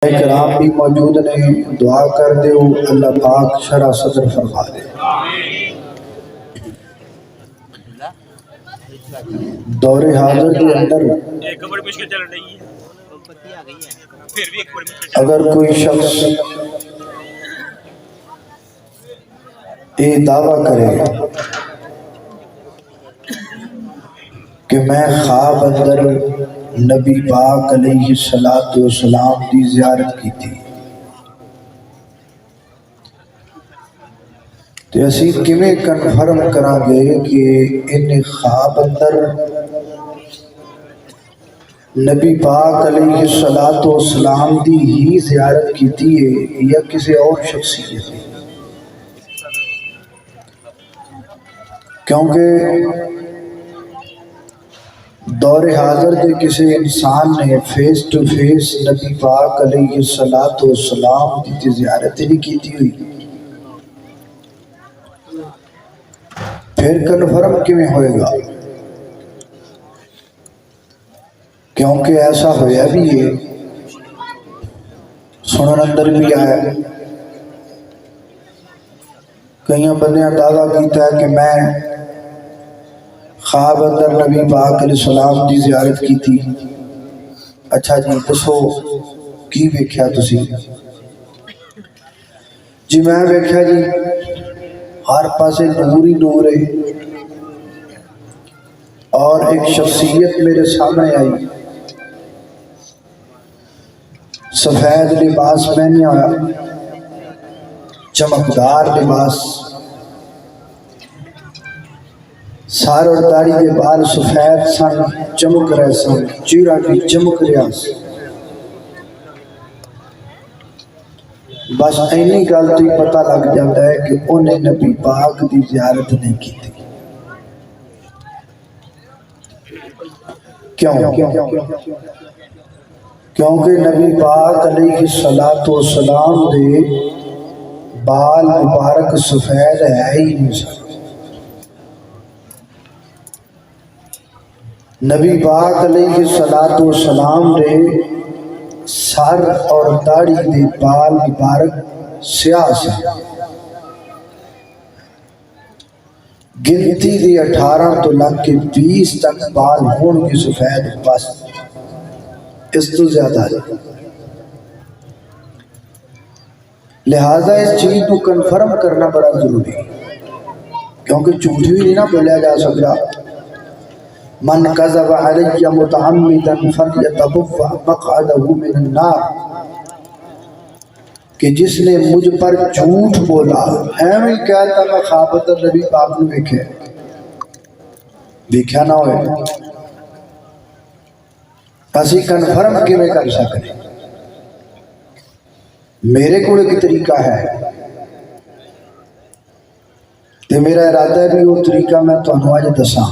کرام بھی موجود نے، دعا کر دیو اللہ پاک شرح صدر فرما دے۔ دور حاضر کے اندر اگر کوئی شخص یہ دعویٰ کرے کہ میں خواب اندر نبی پاک علیہ السلام کی زیارت کی تھی، تو اسی کیویں کنفرم کرا گے کہ ان خواب اندر نبی پاک علیہ السلام دی ہی زیارت کی تھی یا کسی اور شخصیت؟ کیونکہ دور حاضر کے کسی انسان نے فیس ٹو فیس نبی پاک علیہ السلام کی زیارت نہیں کی تھی ہوئی، پھر کنفرم کیوں ہوئے گا؟ کیونکہ ایسا ہویا بھی ہے، سنن اندر بھی آیا، کئی بندیاں دعویٰ کیتا ہے کہ میں خواب اندر نبی پاک علیہ السلام کی زیارت کی تھی۔ اچھا جی دسو کی ویکھیا تسی؟ جی میں ویکھیا جی ہر پاسے نور ہی نور ہے، اور ایک شخصیت میرے سامنے آئی، سفید لباس پہنے آیا، چمکدار لباس، سار اور داڑھی کے بال سفید سن، چمک رہے سن، چہرہ بھی چمک رہا سی۔ بس اینی گل تو ہی پتہ لگ جاتا ہے کہ انہیں نبی پاک دی زیارت نہیں کی تھی۔ کیوں؟ کیونکہ نبی پاک علیہ السلام دے بال مبارک سفید ہے ہی نہیں سن۔ نبی پاک علیہ السلام دے سر اور داڑھی دے بال مبارک سیاہ سے، گنتی دی 18 تو لگ کے 20 تک بال ہون کی سفید، بس اس تو زیادہ ہے۔ لہذا اس چیز کو کنفرم کرنا بڑا ضروری ہے، کیونکہ جھوٹ بھی نہیں نہ بولیا جا سکتا۔ من کذب علی متعمدا فلیتبوأ مقعدہ من النار، کہ جس نے مجھ پر جھوٹ بولا، میں کہتا میں خواب اندر نبی پاک نے دیکھا نہ ہوئے، اسی کنفرم کیویں کر سکتے؟ میرے کو ایک طریقہ ہے تے میرا ارادہ بھی وہ طریقہ میں تمہیں آج دساں۔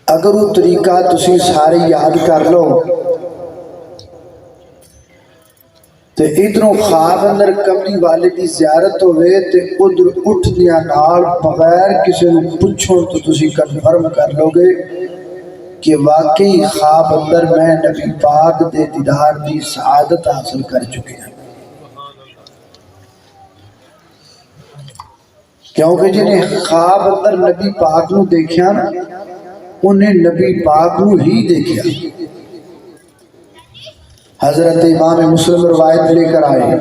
اگر وہ طریقہ تسی سارے یاد کر لو تے ادھروں خواب اندر کملی والے دی زیارت ہوئے تے ادھر اٹھ دیا نال بغیر کسی نے پوچھو تو تسی کنفرم کر لو گے کہ واقعی خواب اندر میں نبی پاک دے دیدار دی سعادت حاصل کر چکے ہیں۔ کیونکہ جنہیں خواب اندر نبی پاک نو دیکھیا نا، انہیں نبی پاک نو ہی دیکھیا۔ حضرت امام مسلم روایت لے کر آئے،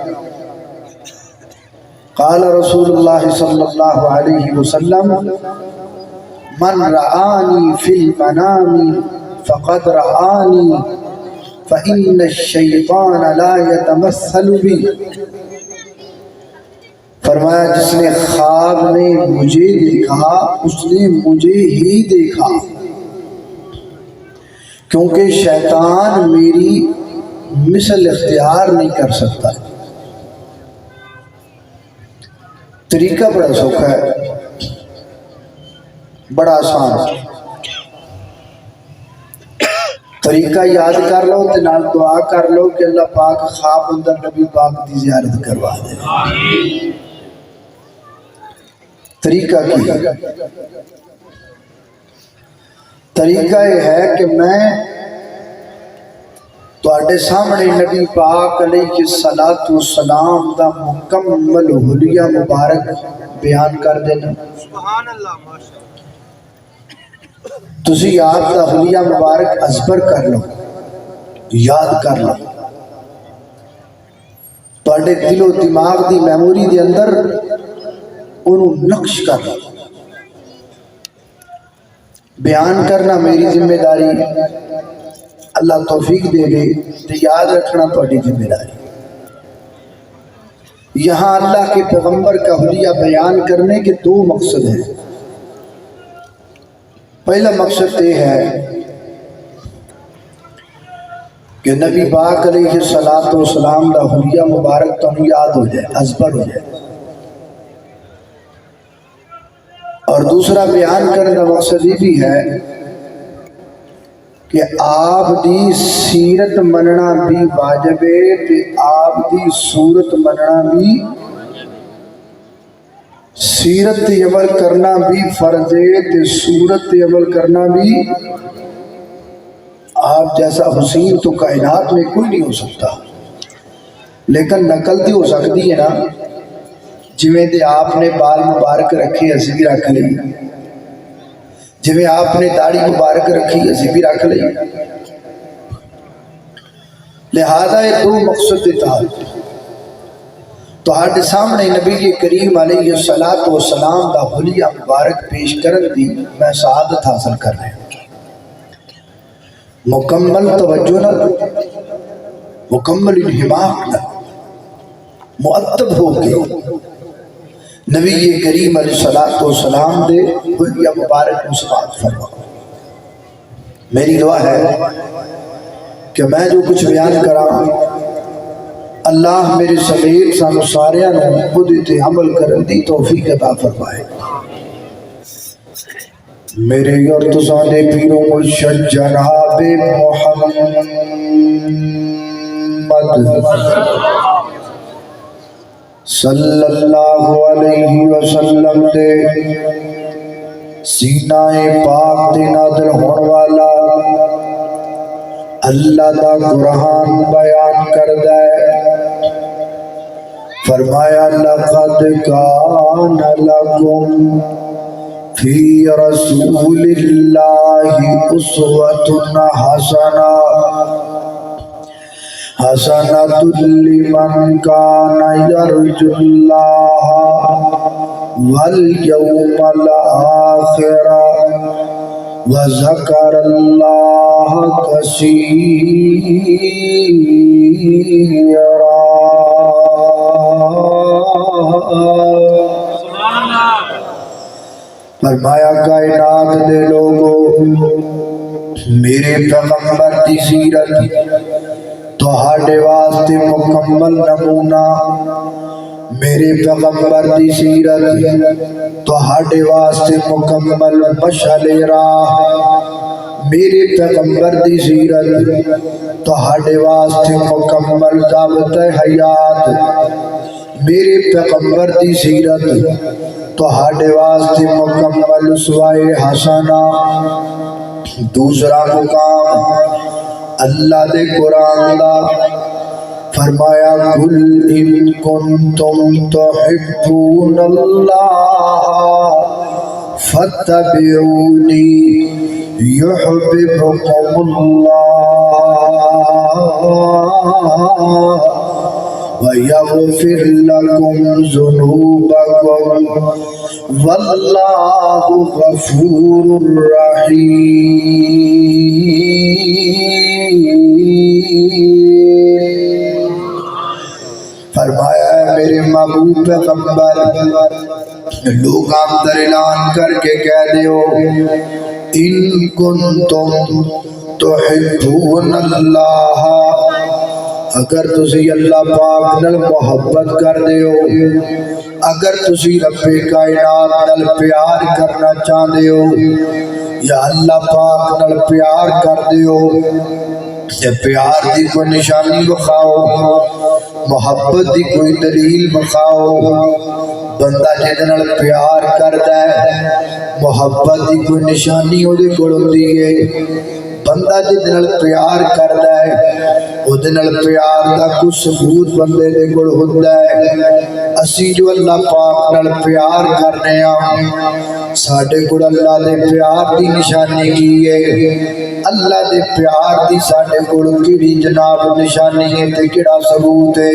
قال رسول اللہ صلی اللہ علیہ وسلم من رآنی فی المنام فقد رآنی فإن الشیطان لا يتمثل بی، فرمایا جس نے خواب میں مجھے دیکھا اس نے مجھے ہی دیکھا، کیونکہ شیطان میری مثل اختیار نہیں کر سکتا۔ طریقہ بڑا سوکھا ہے، بڑا آسان، طریقہ یاد کر لو تے نال دعا کر لو کہ اللہ پاک خواب اندر نبی پاک دی زیارت کروا دے۔ طریقہ کی؟ طریقہ یہ ہے کہ میں تواڈے سامنے نبی پاک علیہ الصلوۃ والسلام دا مکمل حلیہ مبارک بیان کر دینا۔ سبحان اللہ، ماشاء اللہ۔ تسی آپ دا حلیہ مبارک ازبر کر لو، یاد کر لو، تواڈے دل و دماغ دی میموری دے اندر انہوں نقش کر لو۔ بیان کرنا میری ذمہ داری، اللہ توفیق دے دے تو یاد رکھنا تواڈی ذمہ داری۔ یہاں اللہ کے پیغمبر کا حلیہ بیان کرنے کے دو مقصد ہیں۔ پہلا مقصد یہ ہے کہ نبی پاک علیہ الصلوۃ والسلام کا حلیہ مبارک تو یاد ہو جائے، ازبر ہو جائے، اور دوسرا بیان کرنے کا مقصد یہ بھی ہے کہ آپ دی سیرت مننا بھی واجب ہے تے آپ دی صورت مننا بھی، سیرت تے عمل کرنا بھی فرض ہے تے صورت تے عمل کرنا بھی۔ آپ جیسا حسین تو کائنات میں کوئی نہیں ہو سکتا، لیکن نقل تو ہو سکتی ہے نا، جویں دے آپ نے بال مبارک رکھے اسی بھی رکھ لیں، جویں آپ نے داڑھی مبارک رکھی اسی بھی رکھ لیں۔ لہذا یہ دو مقصد تھا۔ تو ہاتھ سامنے نبی کریم علیہ الصلوۃ والسلام دا حلیہ مبارک پیش کرن دی میں سعادت حاصل کر رہا ہوں۔ مکمل توجہ نہ، مکمل انہماک نہ، مؤدب ہو کے نبی کریم علیہ الصلوۃ والسلام دے حلیہ مبارک کو سماعت فرما۔ میری دعا ہے کہ میں جو کچھ بیان کرا اللہ میرے سمیت سانو ساریاں نوں خود تے عمل کرن دی توفیق عطا فرمائے۔ میرے اور تساں دے پیرو مرشد جناب محمد صلی اللہ علیہ وسلم دے سینہ پاک دے نازل ہون والا اللہ دا قرآن بیان کردہ ہے۔ فرمایا لقد کان لکم فی رسول اللہ اسوۃ حسنہ حسنۃ لمن کان یرجو اللہ والیوم الآخر وذکر اللہ کثیرا۔ فرمایا کائنات دے لوگو، میرے پیغمبر دی سیرت تہاڈے واسطے مکمل نمونہ، میرے پیغمبر دی سیرت تہاڈے واسطے مکمل مشعل راہ، میرے پیغمبر دی سیرت تہاڈے واسطے مکمل ضابط حیات، میرے پیغمبر دی سیرت تہاڈے واسطے مکمل اسوائے حسنہ۔ دوسرا مقام اللہ دے قرآن دا، فرمایا قل ان کنتم تحبون اللہ فاتبعونی یحببکم اللہ وَيَغْفِرْ لَكُمْ ذُنُوبَكُمْ وَاللَّهُ غَفُورٌ رَحِيمٌ۔ فرمایا ہے میرے محبوب پیغمبر، لوگ اندر اعلان کر کے کہہ دیو ان کنتم تحبون اللہ، اگر تسی اللہ پاک نل محبت کر دیو، اگر تسی رب کائنات نل پیار کرنا چاہ دیو، یا اللہ پاک نل پیار کر دیو، یا پیار دی کوئی نشانی بخاؤ، محبت دی کوئی دلیل بخاؤ۔ بندہ جہدے نال پیار کردا ہے، محبت دی کوئی نشانی ہو دے کول ہوندی ہے، بندہ جہدے نال پیار کردا ہے اودے نال پیار دا کچھ ثبوت بندے دے کول ہوندا ہے۔ اسی جو اللہ پاک نال پیار کرنے ہاں ساڈے کول اللہ دے پیار دی نشانی کی ہے؟ اللہ دے پیار دی ساڈے کول کیڑی جناب نشانی ہے تے کیڑا ثبوت ہے؟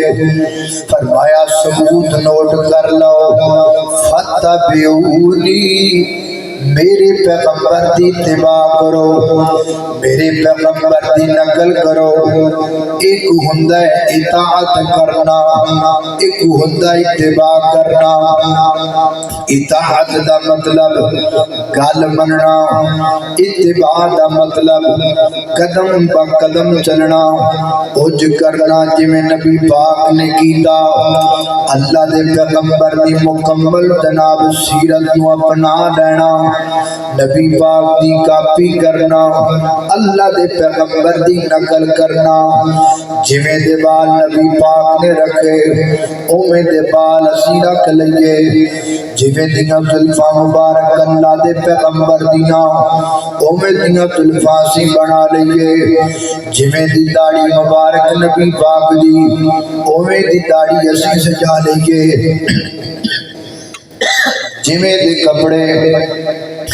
فرمایا ثبوت نوٹ کر لو، فتبعونی، میرے پیغمبر دی اتباع کرو، میرے پیغمبر دی نقل کرو۔ ایک ہوندا ہے اطاعت کرنا، ایک ہوندا ہے اتباع کرنا۔ اطاعت دا مطلب گل مننا، اتباع دا مطلب قدم با قدم چلنا، اج کرنا جویں نبی پاک نے کیتا۔ اللہ دے پیغمبر دی مکمل جناب سیرت نو اپنا لینا، نبی پاک دی کاپی کرنا، اللہ دے پیغمبر دی نقل کرنا۔ جویں دے بال نبی پاک نے رکھے اوویں دے بال اسی رکھ لئیے، جویں دیاں زلفاں مبارک اللہ دے پیغمبر دیاں اوویں دیاں زلفاں اسی بنا لئیے، جویں دی داڑھی مبارک نبی پاک دی اوویں دی داڑھی اسی سجا لئیے، جویں دے کپڑے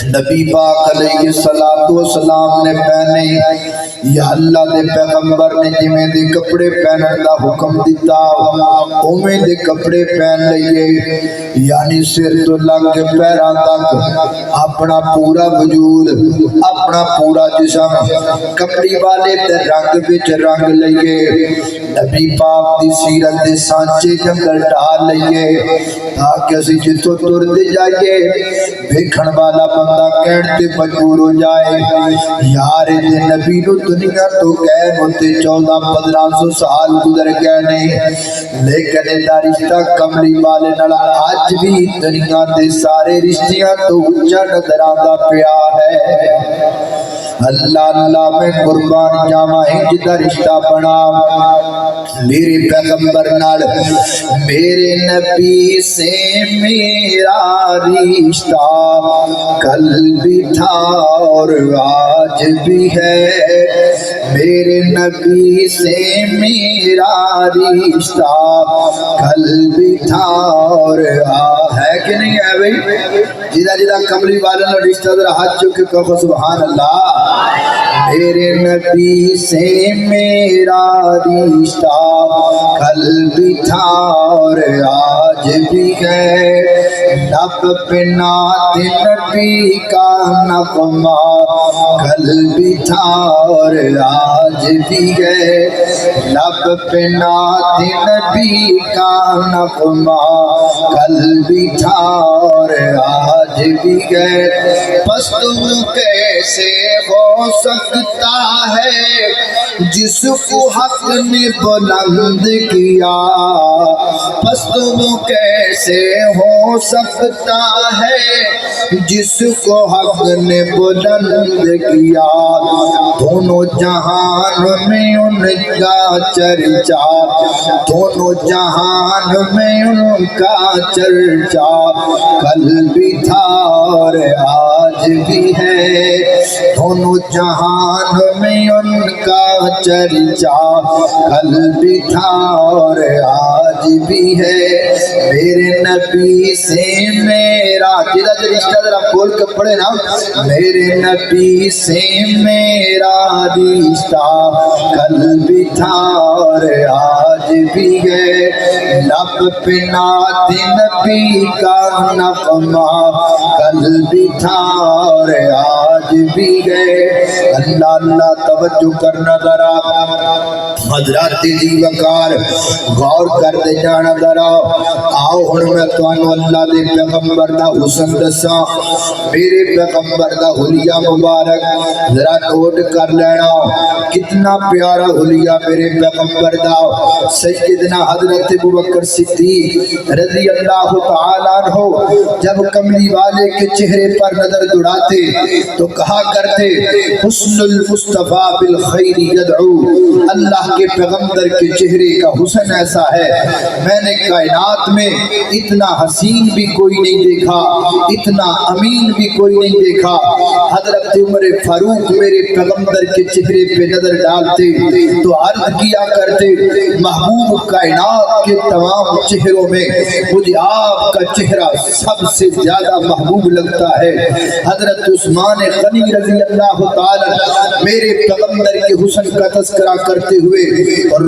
نبی پاک علیہ الصلوۃ والسلام نے پہنے یا اللہ دے پیغمبر نے جویں دے کپڑے پہنن دا حکم دیتا اوویں دے کپڑے پہن لئیے، یعنی سر تو لگ کے پیراں تک اپنا پورا وجود، اپنا پورا جسم کملی والے تے رنگ وچ رنگ لئیے، نبی پاک دی سیرت دے سانچے جنگل ڈال لئیے، تاکہ اسی جتوں ترتے جائیے ویکھن والا بندہ کہن تے مجبور ہو جائے یار دے نبی نو دنیا تو گئے ہوتے 1400-1500 سال گزر گئے نہیں، لیکن دا رشتہ کملی والے نال اج بھی دنیا دے سارے رشتیاں تو اونچا نظر آندا پیا ہے۔ اللہ اللہ میں قربان جاواں انج دا رشتہ بنا میرے پیغمبر نال، میرے نبی سے میرا رشتہ کل بھی تھا اور آج بھی ہے، میرے نبی سے میرا رشتہ کل بھی تھا اور ہے کہ نہیں ہے بھئی؟ جدا جدا کملی والا رشتہ ذرا ہاتھ چکے کہو سبحان اللہ۔ میرے نبی سے میرا رشتہ کل بھی تھا اور آج بھی ہے، لب پہ نعت نبی کا نغمہ کل بھی تھا اور آج بھی ہے، لب پہ نعت نبی کا نغمہ کل بھی تھا اور آج بھی ہے۔ پس تم کیسے ہو سکتا ہے جس کو حق نے بلند کیا، پس تم کیسے ہو سکتا ہے جس کو حق نے بلند کیا، دونوں جہان میں ان کا چرچا، دونوں جہان میں ان کا چرچا کل بھی تھا اور آج بھی ہے، دونوں جہان میں ان کا چرچا کل بھی تھا اور آج بھی ہے، میرے نبی سے میرا جدا رشتہ ذرا بول کے پڑھے نا، میرے نبی سے میرا رشتہ کل بھی تھا اور آج بھی ہے، لب پہ نعت نبی کا نغمہ کل بھی تھا اور آج بھی ہے۔ اللہ اللہ توجہ کرنا ذرا حضرات دی وقار غور کر دے جانا ذرا۔ آؤ ہن میں تانوں اللہ دے پیغمبر دا حسن دساں، میرے پیغمبر دا حلیہ مبارک ذرا نوٹ کر لینا، کتنا پیارا حلیہ میرے پیغمبر دا۔ سیدنا حضرت ابوبکر صدیق رضی اللہ تعالیٰ عنہ جب کملی والے کے چہرے پر نظر دوڑاتے تو کہا کرتے حسن المصطفیٰ بالخیر یدعو، اللہ کے کے پیغمبر کے چہرے کا حسن ایسا ہے میں نے کائنات میں اتنا حسین بھی کوئی نہیں دیکھا، اتنا امین بھی کوئی نہیں دیکھا۔ حضرت عمر فاروق میرے پیغمبر کے چہرے پہ نظر ڈالتے تو عرض کیا کرتے محبوب کائنات کے تمام چہروں میں مجھے آپ کا چہرہ سب سے زیادہ محبوب لگتا ہے۔ حضرت عثمان غنی رضی اللہ تعالی میرے پیغمبر کے حسن کا تذکرہ کرتے ہوئے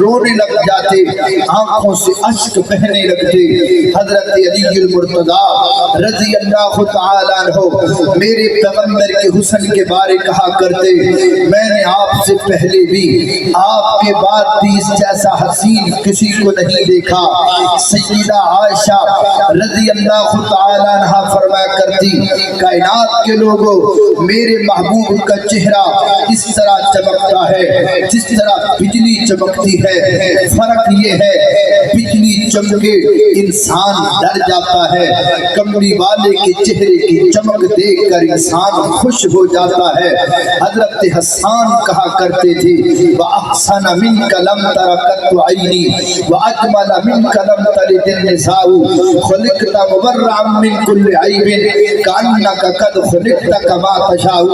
رونے لگ جاتے، آنکھوں سے اشک بہنے لگتے۔ حضرت علی المرتضی رضی اللہ تعالی عنہ میرے پیغمبر کے حسن کے بارے کہا کرتے میں نے آپ سے پہلے بھی آپ کے بعد بھی اس جیسا حسین کسی کو نہیں دیکھا۔ سیدہ عائشہ رضی اللہ تعالی عنہ فرمایا کرتی کائنات کے لوگوں میرے محبوب کا چہرہ اس طرح چمکتا ہے جس طرح بجلی چمکتی ہے، فرق یہ ہے بجلی چمکے انسان ڈر جاتا ہے، کملی والے کے چہرے کی چمک دیکھ کر انسان خوش ہو جاتا ہے۔ حضرت حسان کہا کرتے تھے وَأَحْسَنَ مِنْكَ لَمْ تَرَ قَطُّ عَيْنِي وَأَجْمَلَ مِنْكَ لَمْ تَلِدِ النِّسَاءُ خُلِقْتَ مُبَرَّأً مِنْ كُلِّ عَيْبٍ كَأَنَّكَ قَدْ خُلِقْتَ كَمَا تَشَاءُ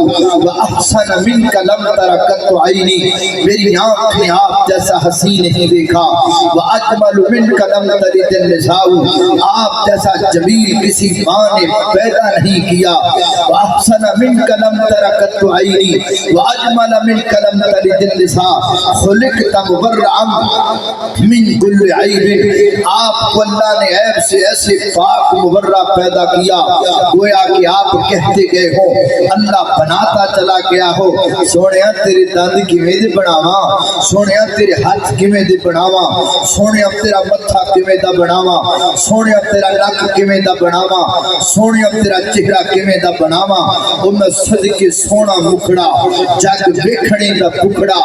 وَأَحْسَنَ مِنْكَ لَمْ تَرَ قَطُّ عَيْنِي میری آنکھ نے آپ جیسا حسین نہیں دیکھا۔ وَأَجْمَلُ مِنْكَ لَمْ تَلِدِ النِّسَاءُ آپ جیسا جمیل کسی ماں نے پیدا نہیں کیا۔ وَأَحْسَنَ مِنْكَ لَمْ تَرَ قَطُّ عَيْنِي وَأَجْمَلَ مِنْكَ لَمْ تَلِدِ النِّسَاءُ خُلِقْتَ مُبَرَّأً مِنْ كُلِّ عَيْبٍ آپ کو اللہ نے عیب سے ایسے پاک مبرہ پیدا کیا گویا کہ آپ کہتے گئے ہو اللہ بناتا چلا گیا ہو سونیا تیرے دند کیویں دے بناواں، سونیا تیرے ہاتھ کیویں دے بناواں، سونیا تیرا متھا کیویں دا بناواں، سونیا تیرا نک کیویں دا بناواں، سونیا تیرا چہرہ کیویں دا بناواں۔ او میں صدقے سونا مکھڑا جگ ویکھنے دا بکھڑا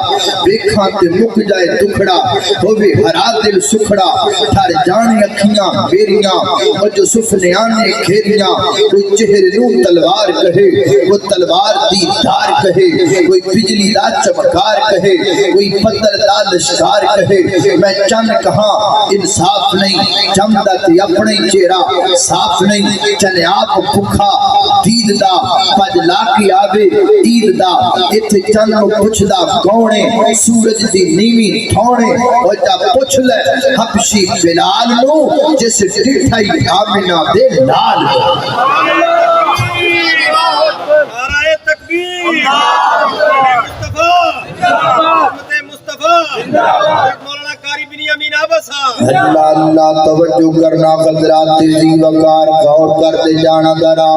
ویکھاں تے مک جائے دکھڑا ہووے ہرا دل سکھڑا ٹھر جان اکھیاں میریاں او جو سفلیاں نے گھیریاں کوئی چہرے نوں تلوار کہے وہ تلوار دی دھار کہے، کوئی بجلی دا چمکار کہے، کوئی پتھر دا لشکار کہے۔ میں چند کہاں انصاف نہیں چمدا تے اپنے چہرہ صاف نہیں چلے آپ بھکھا دید دا پج لا کے آوے عید دا اتھے چند نو پوچھدا کونے سورج دی نیویں ٹھونے او جا پوچھ لے حبشی بلال نو جس ڈٹھا ہی آمنہ دے لال نعرہ تکبیر مصطفیٰ مولانا قاری بنیامین آبسا اللہ اللہ توجہ کرنا قدرات تیزی وقار غور کرتے جانا درا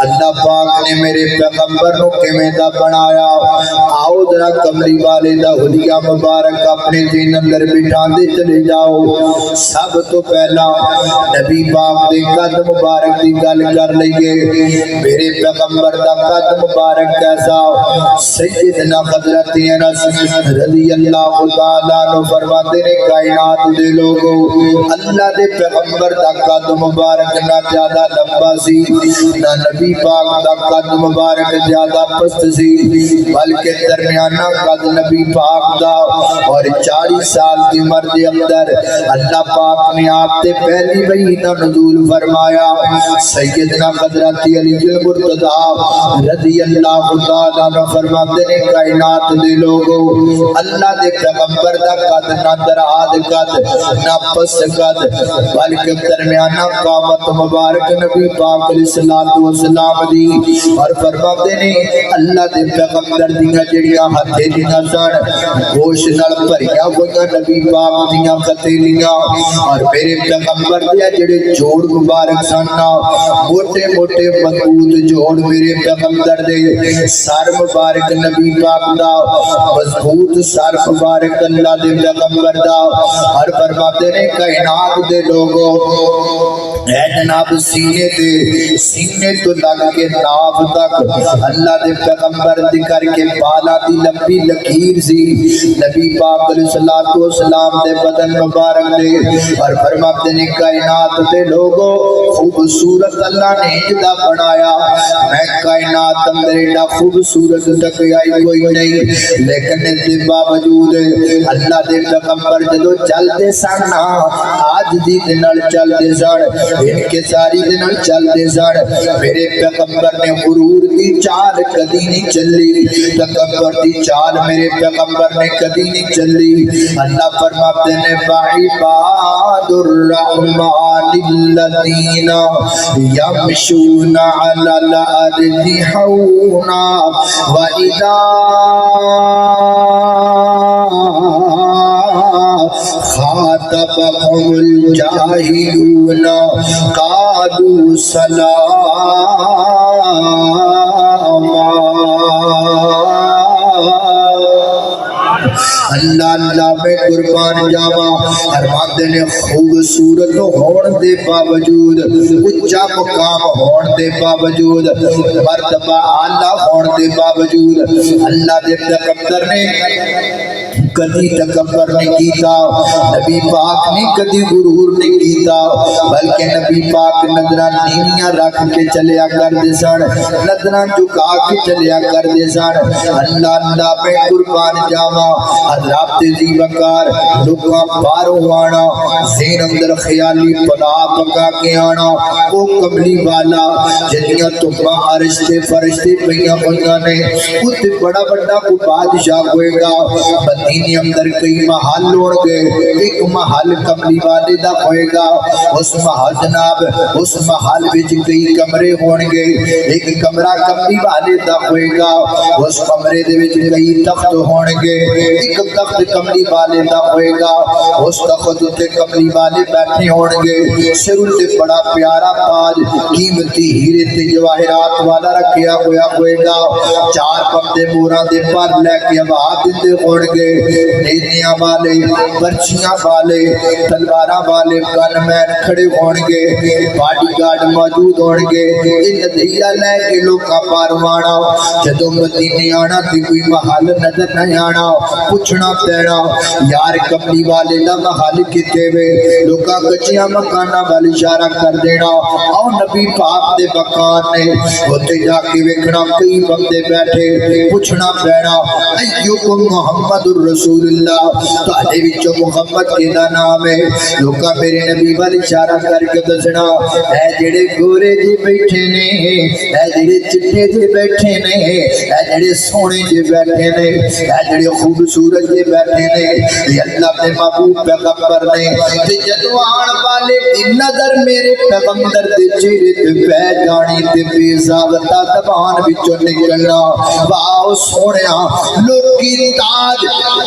اللہ پاک نے میرے پیغمبر نو کیویں دا بنایا آؤ ذرا کملی والے دا حلیہ مبارک اپنے دین اندر بٹھا دے چلے جاؤ۔ سب تو پہلا نبی پاک دے قد مبارک دی گل کر لئیے میرے پیغمبر دا قد مبارک کیسا سیدنا حضرت انس رضی اللہ تعالیٰ عنہ فرماتے نے کائنات دے لوگوں اللہ دے پیغمبر دا قد مبارک نہ زیادہ لمبا سی نہ نبی پاک دا قد مبارک زیادہ پست سی بلکہ درمیانہ قد نبی پاک دا اور 40 سال کی عمر دے اندر اللہ پاک نے آپ تے پہلی وحی دا نزول فرمایا۔ سیدنا حضرت علی المرتضی رضی اللہ تعالیٰ عنہ فرماتے نے کائنات دے لوگوں اللہ دے پیغمبر دا قد نہ دراد قد نہ پس قد بلکہ درمیانہ قامت مبارک نبی پاک علیہ السلام دی اور فرماتے نے اللہ دے پیغمبر دیاں جڑیاں ہتھیلیاں سن گوشت نال بھریاں ہوئیاں نبی پاک دیاں ہتھیلیاں اور میرے پیغمبر دے جڑے جوڑ مبارک سن موٹے موٹے مضبوط جوڑ میرے پیغمبر دے سر مبارک نبی پاک دا مضبوط سر مبارک اللہ دے پیغمبر دا اور فرماتے نے کائنات دے لوگوں اے جناب سینے تو لگ کے ناف تک اللہ دے پیغمبر دی کر کے بالا دی لمبی لکیر سی نبی پاک علیہ الصلوۃ والسلام دے بدن مبارک دے اور فرماتے نے کائنات دے لوگوں خوبصورت اللہ نے جدا بنایا میں کائنات اندر ایڈا خوبصورت تک آئی کوئی نہیں لیکن اس کے باوجود اللہ دے پیغمبر جدو چل دے سن آج دی دنال چل دے سن ان کے ساری دنال چل دے سن میرے پیغمبر نے غرور دی چال کدی نہیں چلی تکبر دی چال میرے پیغمبر نے کدی نہیں چلی اللہ فرماتے نے وعباد الرحمن الذین یمشون علی الارض حونا وَإِذَا خَاطَبَهُمُ الْجَاهِلُونَ قَالُوا سَلَامًا اللہ میں قربان جاواں فرماتے نے خوبصورت ہون دے باوجود اونچا مقام ہون دے باوجود مرتبہ اعلی ہون دے باوجود اللہ دے پیغمبر نے کدی تکبر نہیں کیتا نبی پاک نے کدی غرور نہیں کیتا بلکہ نبی پاک نظراں نیویاں رکھ کے چلیا کردے سن نظراں جھکا کے چلیا کردے سن اللہ میں قربان جاواں حضرات جی وقار لوکاں باہروں آنا ذہن اندر خیالی پلا پکا کے آنا او کملی والا جنیاں تمہاں عرشتے فرشتے پہیاں ہوئیاں نے اتنے بڑا بڑا کو بادشاہ ہوئے گا مدینہ اندر کئی محل ہون گے ایک محل کملی والے دا ہوئے گا اس محل جناب اس محل وچ کئی کمرے ہون گے ایک کمرہ کملی والے دا ہوئے گا اس کمرے دے وچ کئی تخت ہون گے ایک تخت کملی والے دا ہوئے گا اس تخت تے کملی والے بیٹھے ہون گے سر تے بڑا پیارا تاج قیمتی ہیرے تے جواہرات والا رکھیا ہوا ہوئے گا چار پردے موراں دے پر لے کے آواز دیندے ہون گے نیزیاں والے برچیاں والے تلواراں والے گن مین کھڑے ہون گے باڈی گارڈ موجود ہون گے ان دیا لے کے لوکاں پاروانا جدوں مدینے آنا تے کوئی محل نظر نہیں آنا پوچھنا پینا یار کملی والے دا محل کتے وے لوکاں کچیاں مکاناں والی اشارہ کر دینا او نبی پاک دے مکان نے اوتے جا کے ویکھنا کئی بندے بیٹھے پوچھنا پینا ایوکم محمد رسول اللہ تہاڈے وچوں محمد کیدا نام ہے لوکاں میرے نبی والی اشارہ کر کے دسنا اے جڑے گورے جی بیٹھے نے اے جڑے چٹے جی بیٹھے نے اے جڑے سونے جی بیٹھے نے اے جڑے خوبصورت جی بیٹھے نے یہ اللہ دے محبوب پیغمبر نے تے جدوں آن والے دی نظر میرے پیغمبر دے چہرے تے پے جانی تے بے ضابطہ زبان وچوں نکلنا واہ سونیا لوکی تاج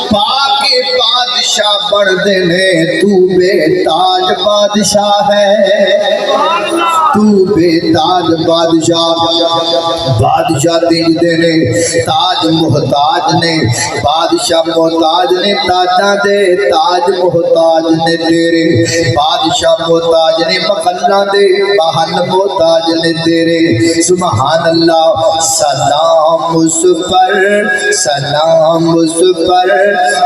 پاکے بادشاہ بڑھ دینے تو بے تاج بادشاہ ہے تو بے تاج بادشاہ بادشاہ دین دینے تاج محتاج نے بادشاہ محتاج نے تاجاں دے تاج محتاج نے تیرے بادشاہ محتاج نے محلہ دے محل محتاج نے تیرے سبحان اللہ سلام اس پر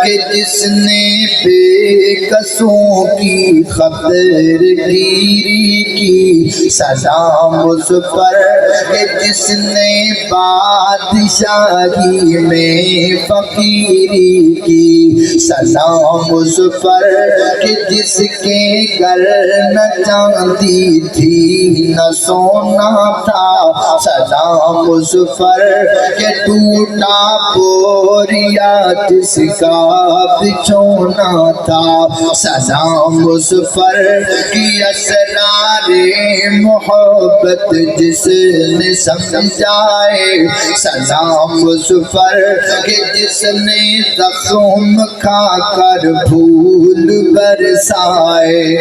کہ جس نے بے قصوں کی خطر گیری کی سلام اس پر کہ جس نے بادشاہی میں فقیری کی سلام اس پر کہ جس کے گھر نہ چاندی تھی نہ سونا تھا سلام اس پر کہ ٹوٹا بوریا جس کا بچھونا تھا سلام اس پر کہ اسرار محبت جس نے سمجھائے سلام اس پر کہ جس نے زخم کھا کر پھول برسائے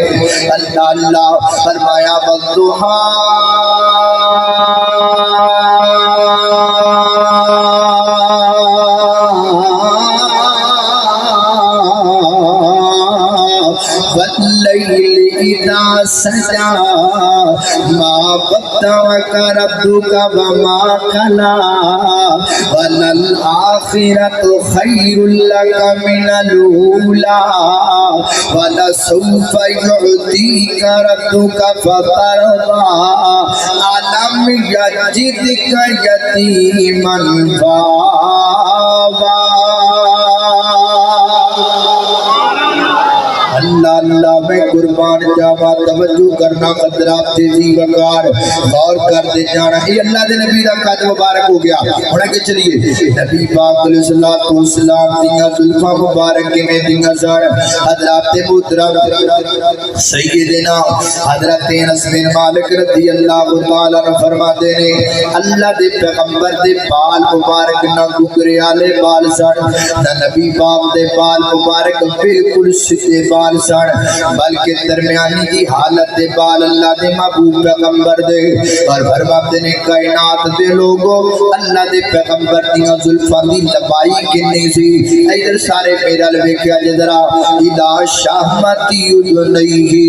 اللہ اللہ فرمایا والضحیٰ واللیل اذا سجا ما ودعک ربک وما قلا وللآخرۃ خیر لک من الاولی ولسوف یعطیک ربک فترضی الم یجدک یتیما فآوی۔ اللہ اللہ میں قربان جاوا، توجہ کرنا قدرات تیزی وقار غور کر دے جانا۔ یہ اللہ دے نبی دا قد مبارک ہو گیا۔ ہونا کہ چلیے نبی پاک علیہ الصلوۃ والسلام دیاں زلفاں مبارک میں دیاں سن حضرات محترم سیدنا حضرت انس بن مالک رضی اللہ تعالی عنہ فرماتے نے اللہ دے پیغمبر دے بال مبارک نہ گھگرے والے بال سن، نہ نبی پاک دے بال مبارک بالکل سیدھے بال سن، بلکہ درمیانی دی حالت دے بال اللہ دے محبوب پیغمبر دے۔ اور فرماتے نے کائنات دے لوگوں اللہ دے پیغمبر دیاں زلفاں دی لمبائی کتنی سی؟ ادھر سارے میرا ویکھیا جے ذرا اذا شہمتی اذنیہ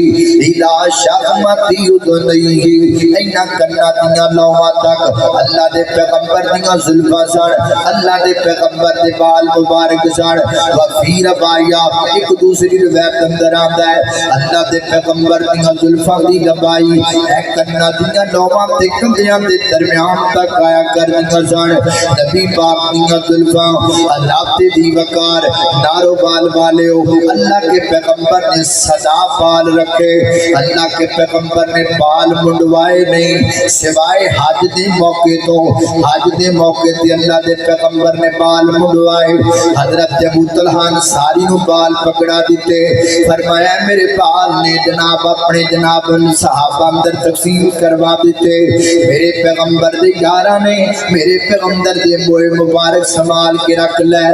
اذا شہمتی اذنیہ، اینا کنا دیاں لوہاں تک اللہ دے پیغمبر دیاں زلفاں سن، اللہ دے پیغمبر دے بال مبارک سن۔ وفی روایا ایک دوسری روایت اندر آندا ہے اللہ دے پیغمبر دیاں زلفاں دی لمبائی اے کنا دیاں لوہاں تے کندیاں دے درمیان تک آیا کردیاں سن۔ نبی پاک دیاں زلفاں اللہ تے دی وقار نارو بال والے ہو، اللہ کے پیغمبر نے سدا بال رکھے، اللہ کے پیغمبر نے بال منڈوائے نہیں سوائے حج دے موقع تو، حج دے موقع تے اللہ دے پیغمبر نے بال منڈوائے۔ حضرت ابو طلحہ انصاری نو بال پکڑا دیتے، فرمایا میرے بال نے جناب اپنے جناب صحابہ اندر تقسیم کروا دیتے، میرے پیغمبر دے یاراں نے میرے پیغمبر دے موئے مبارک سنبھال کے رکھ لے،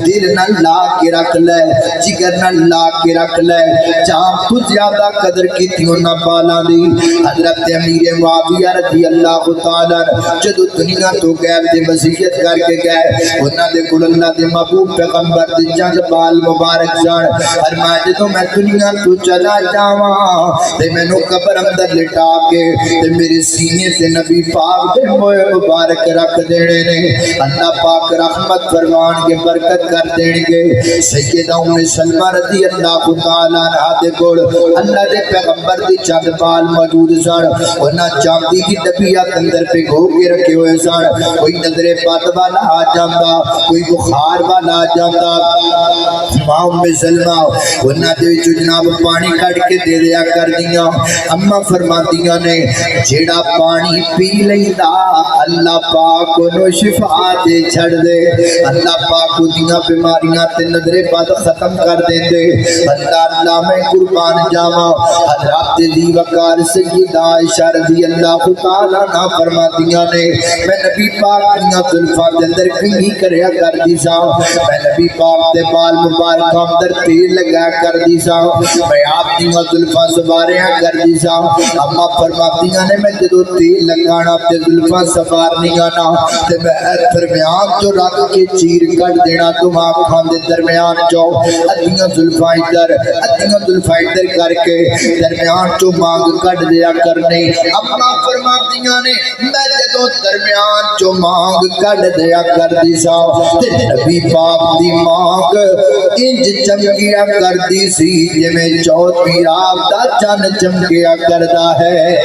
دل نہ لا کے رکھ لے، جگر نہ لا کے رکھ لے، جہاں تو زیادہ قدر کی تھی انہاں بالاں دی۔ حضرت امیر معاویہ رضی اللہ تعالیٰ جدو دنیا تو غیب دے وصیت کر کے گئے، انہاں دے کول اللہ دے محبوب پیغمبر دے چند بال مبارک سن، فرمایا جدو میں دنیا تو چلا جاواں تے مینوں قبر اندر لٹا کے تے میرے سینے تے نبی پاک دے موئے مبارک رکھ دینے نے، اللہ پاک رحمت فرمان کے برکت کر دین گے۔ سیدہ ام سلمہ رضی اللہ تعالیٰ عنہ دے کول اللہ دے پیغمبر دی چند بال موجود سن، انہاں چاندی دی ڈبیات اندر پھگو کے رکھے ہوئے سن، کوئی نظر بد والا آ جاندا، کوئی بخار والا آ جاندا، ماں ام سلمہ انہاں دے وچ جناب پانی کڈ کے دے دیا کر دیاں۔ اماں فرماندیاں نے جیڑا پانی پی لیندا اللہ پاک نو شفا دے چھڑ دے، اللہ پاک دیاں بیماریاں تے نظر بد ختم کر دیندے۔ اللہ اللہ میں قربان جاواں حضرات دی وقار سیدہ عائشہ رضی اللہ تعالی عنہ فرماندیاں نے میں نبی پاک دیاں زلفاں دے اندر کنگھی کریا کردی ساں، میں نبی پاک دے بال مبارک اندر تیل لگایا کردی ساں، میں آپ دیاں زلفاں سواریا کردی ساں۔ اما فرماندیاں نے میں جدو تیل لگانا تے زلفاں سوارنیاں نا تے میں درمیان جو رکھ کے چیر کٹ دینا تو آنکھاں دے درمیان جو ادیاں زلفاں ادھر کر کے درمیان جو مانگ کٹ دیا کرنے۔ اما فرماندیاں نے میں جدو درمیان جو مانگ کٹ دیا کردی ساں تے نبی پاک دی مانگ انج چمکیا کردی سی جویں چوتھی رات دا چن چمکیا کردا ہے۔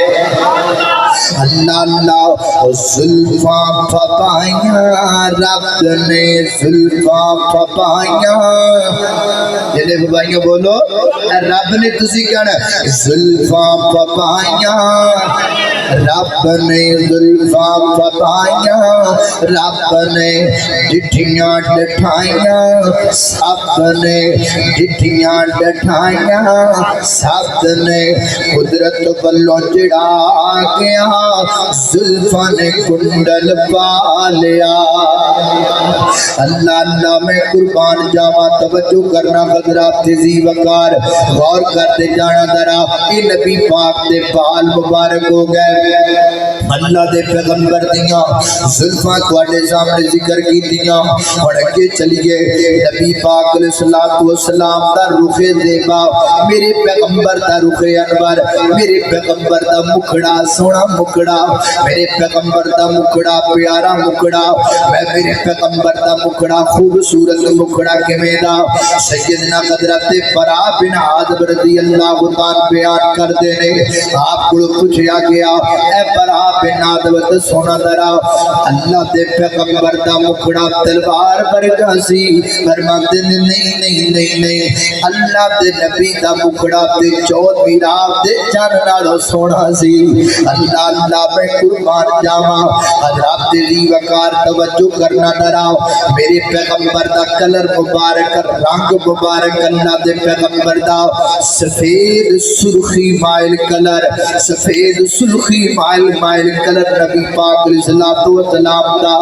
اللہ اللہ زلفاں پھپائیاں رب نے زلفاں پھپائیاں، جلے بھائیاں بولو رب نے تسی کہنا زلفاں پھپائیاں، رب نے زلفاں پھپائیاں، رب نے ڈٹھیاں ڈٹھائیاں، سب نے ڈٹھیاں ڈٹھائیاں، سب نے قدرت بلوں چڑھا گیا، زلفاں نے کنڈل پا لیا۔ اللہ اللہ میں قربان جاواں توجہ کرنا حضرات تیزی وقار غور کرتے جانا ذرا، یہ نبی پاک دے بال مبارک ہو گئے۔ اللہ دے پیغمبر دیاں زلفاں تواڈے سامنے ذکر کیتیاں ہن اگے چلیے نبی پاک علیہ الصلوۃ والسلام دا رخ زیبا میرے پیغمبر دا رخ انور میرے پیغمبر دا مکھڑا سونا مکھڑا میرے پیغمبر دا مکھڑا پیارا مکھڑا میرے پیغمبر دا مکھڑا خوبصورت مکھڑا کیویں دا سیدنا حضرت برا بن عازب رضی اللہ تعالی بیان کردے نے آپ کو پوچھا گیا اے برا بن عازب سونا ذرا اللہ دے پیغمبر دا مکھڑا تلوار ورگا سی فرماتے نے نہیں نہیں نہیں نہیں اللہ دے نبی دا مکھڑا تے چوت میراب دے چن نالوں سونا سی اللہ اللہ میں قربان جاواں حضرات دی وقار توجہ کرنا ڈراؤ میرے پیغمبر دا کلر مبارک رنگ مبارک اللہ دے پیغمبر دا سفید سرخی مائل کلر سفید سرخی مائل کلر نبی پاک علیہ الصلوۃ والسلام دا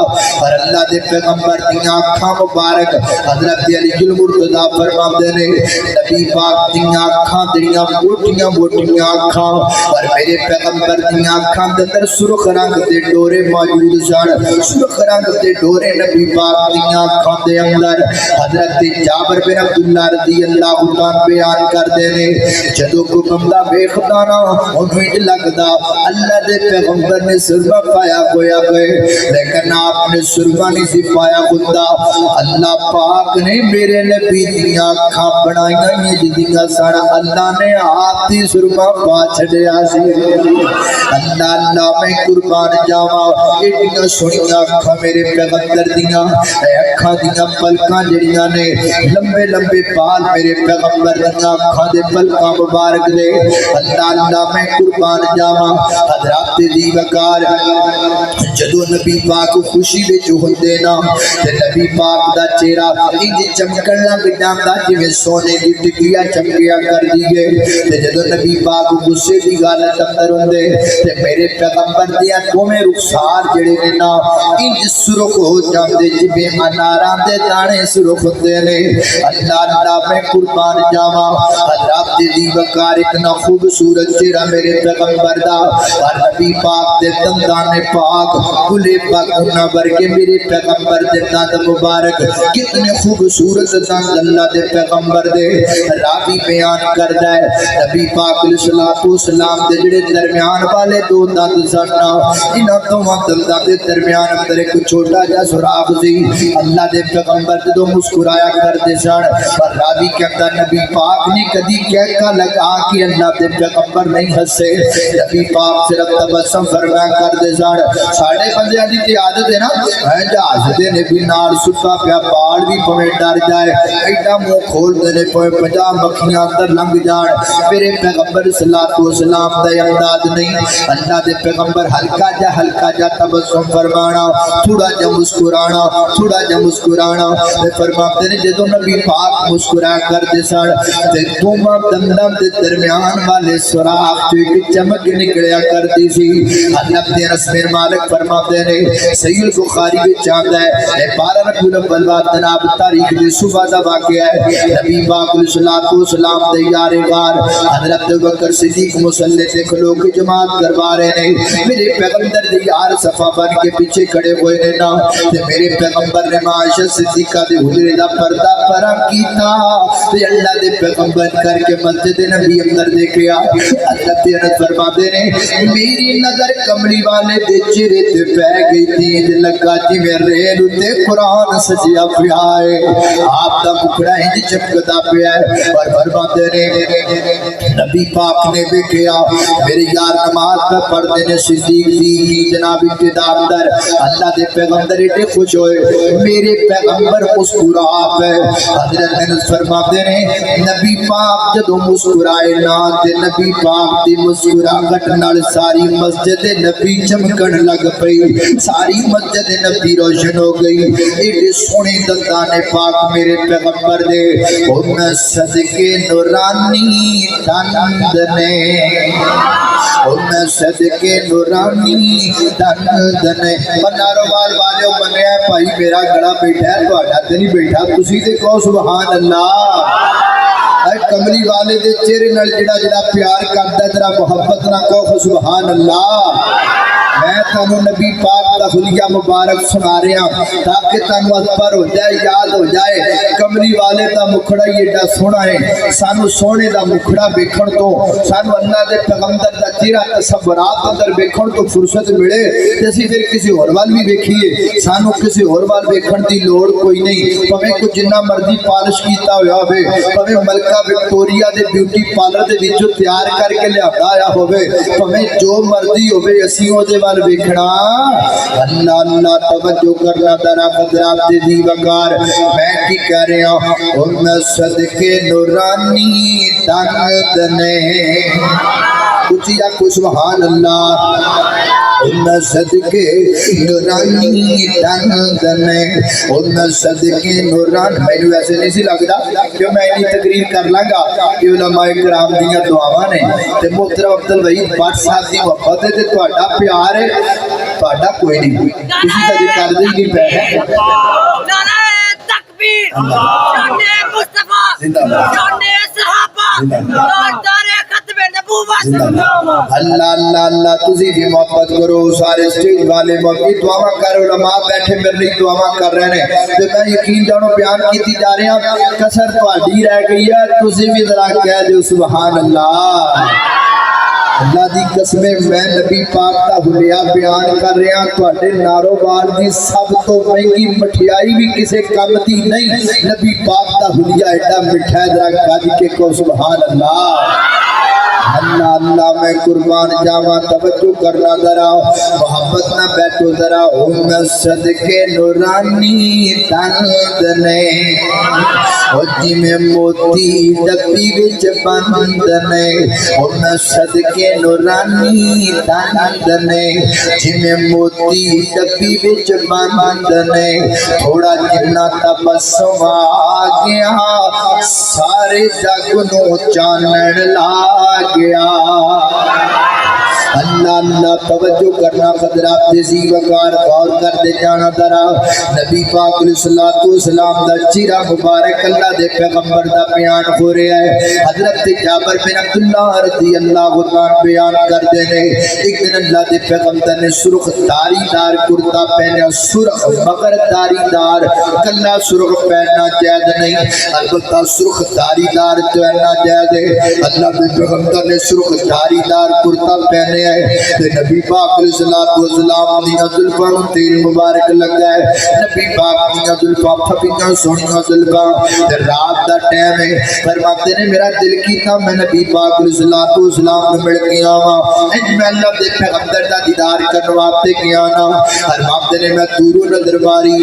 اور اللہ دے پیغمبر دی آنکھاں مبارک حضرت علی المرتضیٰ فرماندے نے نبی پاک دی آنکھاں جڑیاں موٹیاں موٹیاں آنکھاں اور میرے پیغمبر دی آنکھاں دے اندر سرخ رنگ دے ڈورے موجود سن سرخ رنگ دے ڈورے نبی پاک دی آنکھاں دے اندر حضرت جابر بن عبداللہ رضی اللہ عنہ بیان کردے نے جدوں کوئی بندہ ویکھدا نا اونوں ہی لگدا اللہ دے پیغمبر نے سرما پایا ہویا ہے لیکن آپ نے سرما نہیں سی پایا ہوندا اللہ پاک نے میرے نبی دی آنکھاں بنائیاں جدیاں سن اللہ نے آپ دی سرما پا چھڈیا سی اللہ اللہ میں قربان جاواں ایڈیاں سونیاں اکھاں میرے پیغمبر دیاں اکھاں دیاں پلکاں جڑیاں نے لمبے لمبے بال میرے پیغمبر دیاں اکھاں دے پلکاں مبارک دے اللہ اللہ میں قربان جاواں حضرات دی وقار جدوں نبی پاک خوشی وچ ہوندے نا تے نبی پاک دا چہرہ انج چمکن لگ جاندا جویں سونے دی ٹکیاں چمکیا کر دیے تے جدوں نبی پاک غصے دی حالت اندر ہوندے تے میرے پیغمبر دیاں دوویں رخسار جڑے نے نا انج سرخ ہو جاندے جویں اناراں دے دانے سرخ ہوندے نے اللہ اللہ میں قربان جاواں حضرات دی وقار اتنا خوبصورت چہرہ میرے پیغمبر دا اور نبی پاک دے دندان پاک گلے پاک منور کے میرے پیغمبر دے دند مبارک کتنے خوبصورت دند اللہ دے پیغمبر دے راوی بیان کردا ہے نبی پاک علیہ الصلوۃ والسلام دے جڑے درمیان والے دو دند سن انہاں دوواں دنداں دے درمیان اندر ایک چھوٹا جا سوراخ سی اللہ دے پیغمبر جدوں مسکرایا کردے سن اور راوی کہندا نبی پاک نے کدی کہکا لگا کہ اللہ دے پیغمبر نہیں ہسے نبی پاک صرف تبسم فرمایا کردے سن ساڈے بندیاں دی عادت ہے نا جہاز دے نبی نال ستا پیا بال بھی پویں ڈر جائے ایڈا منہ کھول دے نے پویں 50 مکھیاں اندر لنگ جان میرے پیغمبر صلی اللہ علیہ وسلم دا انداز نہیں اللہ دے پیغمبر ہلکا جا تبسم فرمانا تھوڑا جا مسکرانا تے فرماتے نے جدوں نبی پاک مسکرایا کردے سن تے دوواں دنداں دے درمیان والے سوراخ تو ایک چمک نکلیا کرتی سی حضرت انس بن مالک فرماتے نے صحیح البخاری وچ آندا ہے 12 ربیع الاول جناب تاریخ دی صبح دا واقعہ ہے نبی پاک علیہ الصلوۃ والسلام دے یار غار حضرت ابوبکر صدیق مصلی تے کھلو کے جماعت کروا رہے نے میرے پیغمبر دے یار صفا بن کے پیچھے کھڑے ہوئے نے نا تے میرے پیغمبر نے عائشہ صدیقہ دے حجرے دا پردہ پرا کیتا تے اللہ دے پیغمبر کر کے مسجد نبی اندر دیکھیا حضرت انس فرماتے نے میری نظر کملی والے دے چہرے تے پے گئی تھی لگا جویں ریل تے قرآن سجیا پیا ہے آپ دا مکھڑا انج چمکدا پیا ہے اور فرماتے نے نبی پاک نے دیکھیا میرے یار نماز پہ پڑھتے نے صدیق دی جناب ابتدا اندر اللہ دے پیغمبر ایڈے خوش ہوئے میرے پیغمبر مسکرا پے حضرت انس فرماتے نے نبی پاک جدوں مسکرائے نا تے نبی پاک دی مسکراہٹ نال ساری مسجد نبی چمکن لگ پئی ساری مسجد نبی روشن ہو گئی ایڈے سونے دندان پاک میرے پیغمبر دے ان صدقے نورانی دند نے ان صدقے نورانی دند نے بناروال والے بنیا بھائی میرا گڑا بیٹھا ہے تہاڈا تے نہیں بیٹھا تسی تے کہو سبحان اللہ اے کملی والے دے چہرے نال جڑا پیار کردا ذرا محبت نہ کہو سبحان اللہ میں تانوں نبی پاک دا حلیہ مبارک سنا رہا تاکہ تانوں اکبر ہو جائے یاد ہو جائے کملی والے دا مکھڑا ہی ایڈا سونا ہے سانو سونے دا مکھڑا ویکھن تو سانو اللہ دے پیغمبر دا چہرہ تصورات اندر ویکھن تو فرصت ملے تے اسی پھر کسی اور وال بھی ویکھیے سانو کسی اور وال ویکھن دی لوڑ کوئی نہیں پویں کو جنہ مرضی پالش کیتا ہویا ہوے پویں ملکہ وکٹوریا دے بیوٹی پارلر دے وچوں تیار کر کے لیا آیا ہوے پویں جو مرضی ہوے اسی او دے وال ویکھنا اللہ اللہ توجہ کرنا ذرا حضرات دی وقار میں کی کہہ رہا ہوں میں صدقے نورانی دنے اچھی کو سبحان اللہ میں صدقے نورانی دنے میں صدقے نوران میں نے ویسے نہیں سی لگتا کہ میں انی تقریر کر لگا کہ علماء کرام دیاں دعاواں نے تے محترم عبدالوحید بٹ صاحب دی محبت ہے تے تہاڈا پیار ہے تہاڈا کوئی نہیں کسی کا جی کر دے نہیں پے نعرہ تکبیر شان مصطفیٰ شان صحابہ دار ختم نبوت اللہ اللہ اللہ تسی بھی محبت کرو سارے سٹیج والے محبت دعا کر علماء بیٹھے میرے لیے دعا کر رہے ہیں تے میں یقین جانو بیان کیتی جا رہے ہیں کسر تہاڈی رہ گئی ہے تسی بھی ذرا کہہ دیو سبحان اللہ اللہ دی قسم میں نبی پاک دا حلیہ بیان کر رہا تواڈے ناروبار دی سب تو مہنگی مٹھائی بھی کسے کم دی نہیں نبی پاک دا حلیہ ایڈا میٹھا ہے ذرا کہہ کے کو سبحان اللہ اللہ اللہ میں قربان جاواں توجہ کرنا ذرا محبت نہ بیٹھو ذرا میں صدقے نورانی دنے او جی میں موتی ڈبی وچ بند نے او میں صدقے نورانی دنے جی میں موتی ڈبی وچ بند نے تھوڑا جنہ تبسم آ گیا سارے جگ نو چانن لا گیا اللہ اللہ توجہ کرنا حضرات جزی وقار غور کر دے جانا ذرا نبی پاک علیہ الصلوۃ والسلام دا چہرہ مبارک اللہ دے پیغمبر دا بیان ہو رہا ہے حضرت جابر بن عبداللہ رضی اللہ عنہ بیان کر دے نے ایک دن اللہ دے پیغمبر نے سرخ داری دار کرتا پہنا سرخ مگر داری دار کلا سرخ پہننا جائز نہیں البتہ سرخ داری دار پہننا جائز ہے اللہ دے پیغمبر نے سرخ داری دار کرتا پہنے تے نبی پاک علیہ الصلوۃ والسلام دیاں زلفاں نوں تیل مبارک لگا ہے نبی پاک دیاں زلفاں پھپیاں سونیاں زلفاں تے رات دا ٹائم ہے فرماتے نے میرا دل کیتا میں نبی پاک علیہ الصلوۃ والسلام نوں مل کے آواں اج میں اللہ دے پیغمبر دا دیدار کرن واسطے گیا نا فرماتے نے میں دوروں نظر ماری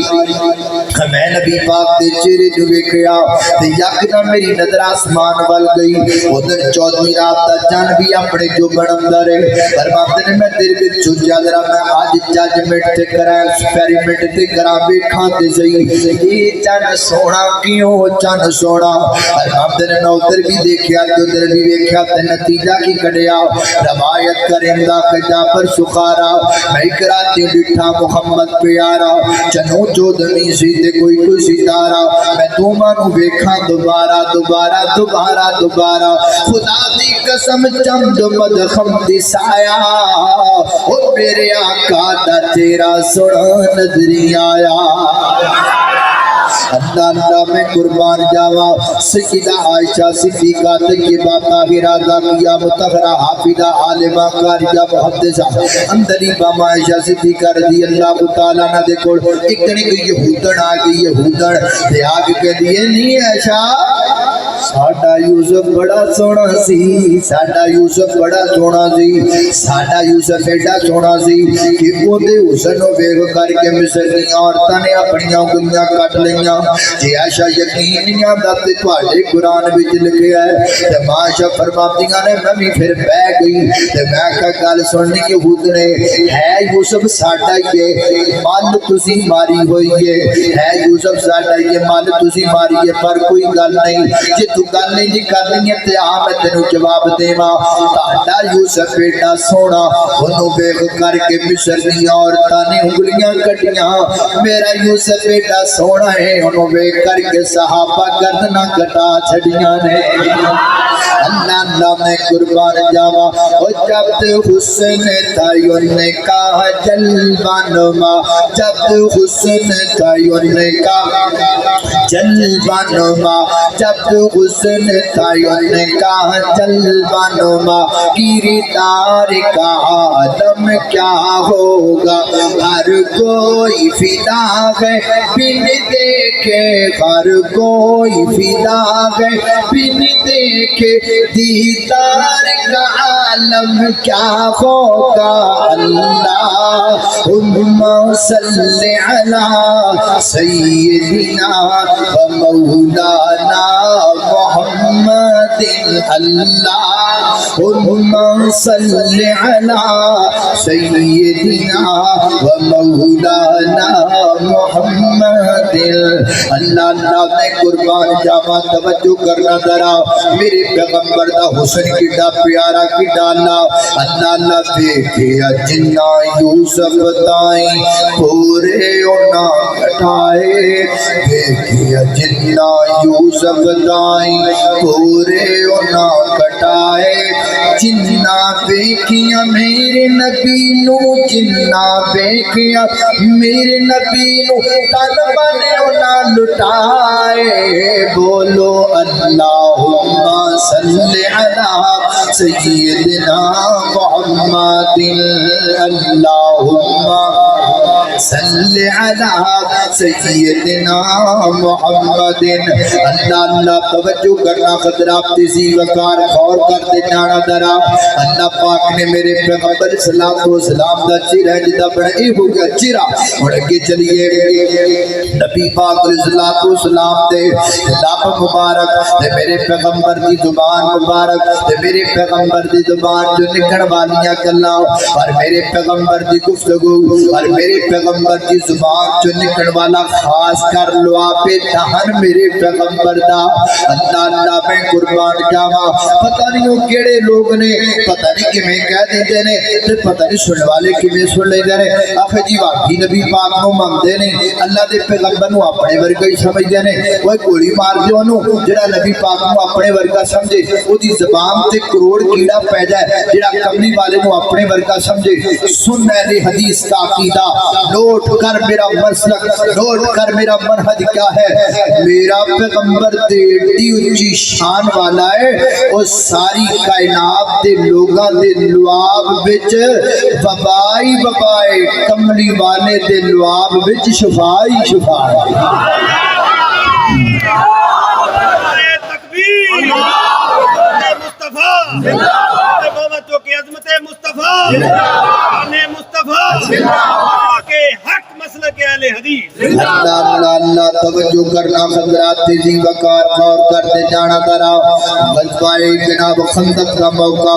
میں نبی پاک دے چہرے نوں ویکھیا تے یکدم میری نظر آسمان وال گئی ادھر 14ویں رات دا چن بھی اپنے جو بندا رہے فرماتے نے میں تیرے وچ سوچیا ذرا میں اج ججمنٹ تے کراں ایکسپیریمنٹ تے کراں ویکھاں تے صحیح اے چن سونا کیوں چن سونا فرماتے نے میں ادھر بھی دیکھیا تے ادھر بھی ویکھیا تے نتیجہ کی کڈیا روایت کریندا کہ جعفر سخارا میں کراچی ڈٹھا محمد پیارا چنو چودھویں سی تے کوئی ستارہ میں دوواں نوں ویکھاں دوبارہ دوبارہ دوبارہ دوبارہ خدا دی قسم چند مدخم دی سایا او میرے آقا دا تیرا سونا نظری آیا اللہ اللہ میں قربان جاوا سیدہ عائشہ صدیقہ طیبہ طاہرہ زاکیہ مطہرہ حافظہ عالمہ قاریہ محدثہ اندلیبہ عائشہ صدیقہ رضی اللہ تعالیٰ عنہ دے کول ایک دن کوئی یہودن آ گئی یہودن تے آگ کے دیے نہیں عائشہ ساڈا یوسف بڑا سونا سی ساڈا یوسف بڑا سونا سی ساڈا یوسف ایڈا سونا سی کہ او دے حسن نو ویکھ کر کے مصر دی عورتاں نے اپنی انگلیاں کٹ لیاں جی عائشہ یقین نہیں آندا تے تواڈے قرآن وچ لکھیا ہے تے ماشا فرماندیاں نے میں بھی پھر بہ گئی تے میں کہ گل سننی یہود نے ہے یوسف ساڈا ہی ہے مال تسی ماری ہوئی ہے یوسف ساڈا ہی ہے مال تسی ماری ہے پر کوئی گل نہیں جے تو گل نہیں کرنی ہے تے آ میں تینوں جواب دیواں تہاڈا یوسف بیٹا سونا اونوں ویکھ کر کے مصر دی عورتاں نے انگلیاں کٹیاں میرا یوسف بیٹا سونا ہے انہوں ویکھ کر کے صحابہ گردناں کٹا چھڑیاں نے اللہ اللہ اللہ میں قربان جاوا اور جب حسن تھا ان کا جلوانما جب حسن تھا ان کا جلوانما جب حسن تھا ان کا جلوانما کردار کا عالم کیا ہوگا ہر کوئی فدا ہے بن دیکھے ہر کوئی فدا ہے بن دیکھے دیدار کا عالم کیا ہوگا اللہم صلی علی سیدنا و مولانا محمد اللہم صلی علی سیدنا و مولانا محمد اللہ میں قربان جاوا توجہ کرنا ذرا میرے پیغمبر دا حسن کیڈا پیارا کیڈا اللہ دیکھیا جنہ یوسف تائیں پورے اونا کٹائے دیکھیا جنہ یوسف تائیں پورے اونا کٹائے جنہ دیکھیا میرے نبی نو جنہ دیکھیا میرے نبی نو تن بنے اونا لٹائے بولو اللہم صلی علی سیدنا محمد اللہم صلی علی سیدنا محمد اللہ توجہ کرنا خطرات تیزی وقار غور کرتے جانا درا اللہ پاک نے میرے پیغمبر صلاۃ و سلام دا چہرہ جدا بڑے ہو گیا چہرہ اور کے چلیے نبی پاک صلاۃ و سلام دے لب مبارک تے میرے پیغمبر دی زبان مبارک تے میرے پیغمبر دی زبان جو نکل والیاں گلاں اور میرے پیغمبر دی گفتگو اور میرے پیغمبر دی زبان جو نکل والا خاص کر لعاب دہن میرے پیغمبر دا اللہ میں قربان جاواں پتہ نہیں وہ کیڑے لوگ نے پتہ نہیں کیویں کہہ دیندے نے تے پتہ نہیں سننے والے کیویں سن لیندے نے آخر جی واقعی نبی پاک نو منگدے نہیں اللہ دے پیغمبر نو اپنے ورگا ہی سمجھدے نے وہ گولی مار دے اونوں جڑا نبی پاک نو اپنے ورگا سمجھے او دی زبان تے کروڑ کیڑا پی جائے جڑا کملی والے نو اپنے ورگا سمجھے سن اہل حدیث کا عقیدہ نوٹ کر میرا مسلک نوٹ کر میرا منہج کیا ہے میرا پیغمبر تے ایڈی اونچی شان والا ہے او ساری کائنات دے لوگاں دے لعاب وچ وبائی وبائے کملی والے دے لعاب وچ شفائی شفائی تکبیر مصطفیٰ بابتوں کی عظمت مصطفیٰ مصطفیٰ کے حق مسلک اہل حدیث اللہ توجہ کرنا حضرات تیزی وقار غور کرتے جانا ذرا غزوہ جناب خندق کا موقع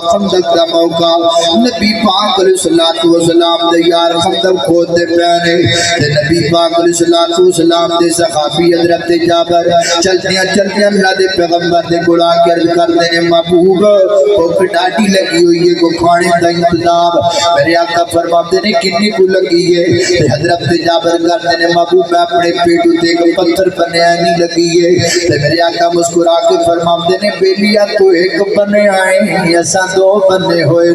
نبی پاک علیہ الصلوۃ والسلام دے یار خندق کھودتے پے نے نبی پاک علیہ الصلوۃ والسلام دے صحابی حضرت جابر چلدیاں اللہ دے پیغمبر دے کول آ کے عرض کرتے ہیں محبوب بھوک ڈاڈی لگی ہوئی ہے کو کھانے دا انتظام میرے آقا فرماتے ہیں کتنی کو لگی ہے حضرت جابر کرتے ہیں محبوب میں اپنے پیٹ تے ایک پتھر بنیا نہیں لگی ہے میرے آقا مسکرا کے فرماتے ہیں بیلیا تو ایک بنے آئے اساں دو بنے ہوئے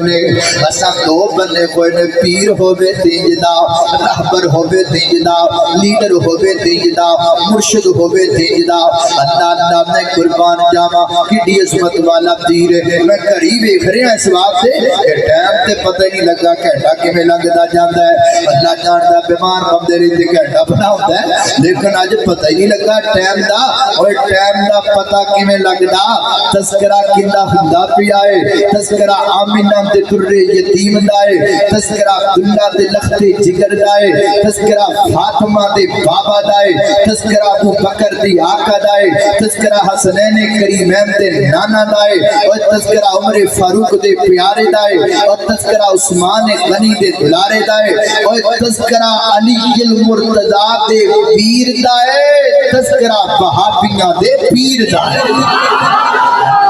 نے پیر ہوے تینجدا رہبر ہوے تینجدا لیڈر ہوے تینجدا مرشد ہوے تینجدا اللہ میں قربان جاواں کڈی عظمت والا پیر ہے میں گھڑی ویکھ رہا اس واسطے کہ ٹائم تے پتہ نہیں لگا گھنٹہ کیویں لنگدا جاندا ہے اللہ جاندا بیمار بندے لئی تے گھنٹہ بنا ہوندا ہے لیکن اج پتہ ہی نہیں لگا ٹائم دا اور ٹائم دا پتہ کیویں لگدا تذکرہ کیندا ہوندا پیا ہے تذکرہ آمنہ تے درے یتیم دا ہے تذکرہ عبداللہ تے لختے جگر دا ہے تذکرہ فاطمہ دے بابا دا ہے تذکرہ ابو بکر دی آقا دا ہے تذکرہ حسنین کریمین دے نانا دا ہے اور تذکرہ عمر فاروق دے پیارے دا ہے اور تذکرہ عثمان غنی دے دلارے دا ہے اور تذکرہ علی المرتضی دے پیر دا ہے تذکرہ وہابیاں دے پیر دا ہے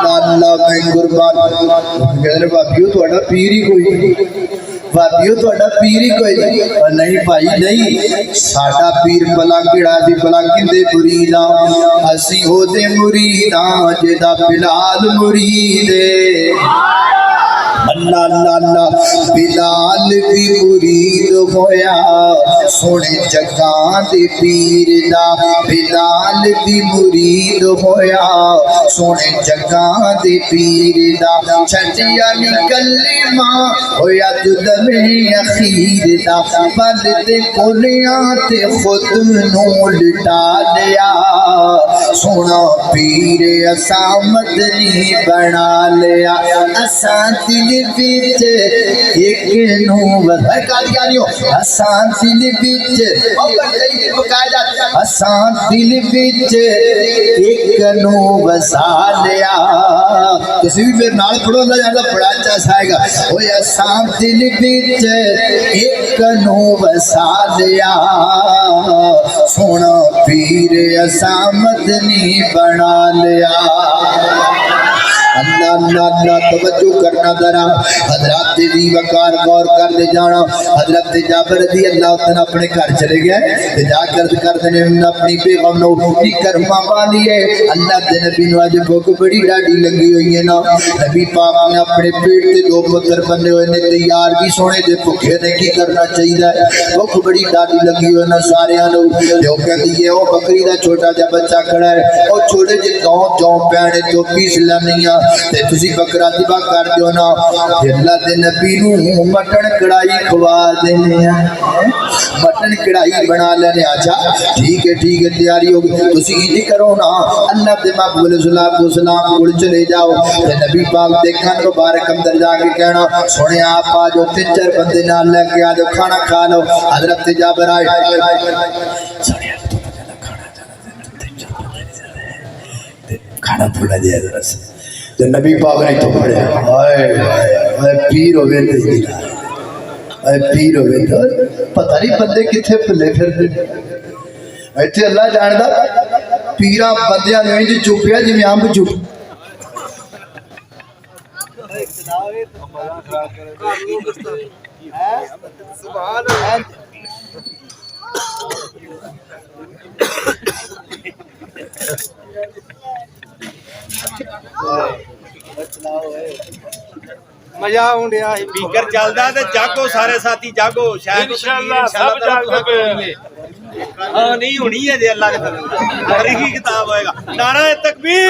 اللہ میں قربان کہہ رہے بابیو تہاڈا پیر ہی کوئی بابیو تہاڈا پیر ہی کوئی نہیں بھائی نہیں ساڈا پیر بلا کیڑا سی بلا کندے مریداں اسی او دے مریداں جدا بلال مرید اللہ اللہ بلال بھی مرید ہویا سونے جگاں دے پیر دا بلال بھی مرید ہویا سونے جگاں دے پیر دا چھٹیا نکلی ماں ہویا جدم اخیر دا بل دے کولیاں تے خود نو لٹا لیا سونا پیر اساں مدنی بنا لیا اساں دل وچ ایک نو قادیانیو اساں دل وچ اساں دل وچ ایک نو وسا لیا تسی بھی میرے نال پڑھو اللہ جانا بڑا اچھا سائے گا اوے اساں دل وچ ایک نو وسا لیا سونا پیر اساں مدنی بنا لیا اللہ اللہ اللہ توجہ کرنا ذرا حضرات دی وقار غور کر دے جانا حضرت جابر رضی اللہ عنہ اپنے گھر چلے گئے تے جا کر نے اپنی بیگم نو کی کرما والی ہے اللہ دے نبی نو اج بھوک بڑی ڈاڈی لگی ہوئی ہے نا نبی پاک نے اپنے پیٹ تے دو پتر بنے ہوئے نے تیار بھی سونے دے بھوکے نے کی کرنا چاہیے بھوک بڑی ڈاڈی لگی ہوئی نا سارے نو جو کہندی ہے او بکری دا چھوٹا جا بچہ کھڑا ہے او چھوٹے جے گاؤں جاؤں پیانے تو پیس لانیاں تے تسی بکرا ذبح کر دیو نا اللہ دے نبی نو مٹن کڑائی کھوا دینے ہیں مٹن کڑائی بنا لینے اچھا ٹھیک ہے تیاری ہو گئی تسی انج کرو نا اللہ دے محبوب صلی اللہ علیہ وسلم کول چلے جاؤ تے نبی پاک دیکھن مبارک اندر جا کے کہنا سونے آپ آ جو 3-4 بندے نال لے کے آ جو کھانا کھا لو حضرت جابر آئے کھانا تھوڑا دیا ذرا سے تو نبی پاک نے تو پڑھے آئے پیر ہوئے تھے پیر ہوئے تھے پتہ نہیں بندے کتھے پلے پھر دے ایتھے اللہ جاندا پیرا بندیاں نوں انج چوپیا جویں امب چوپ سبحان اللہ مزہ ہونڈیا سپیکر چلدا تے جاگو سارے ساتھی جاگو شاید انشاءاللہ سب جاگ سکے ہاں نہیں ہونی ہے جی اللہ کے فضل تاریخی کتاب ہوئے گا نعرہ تکبیر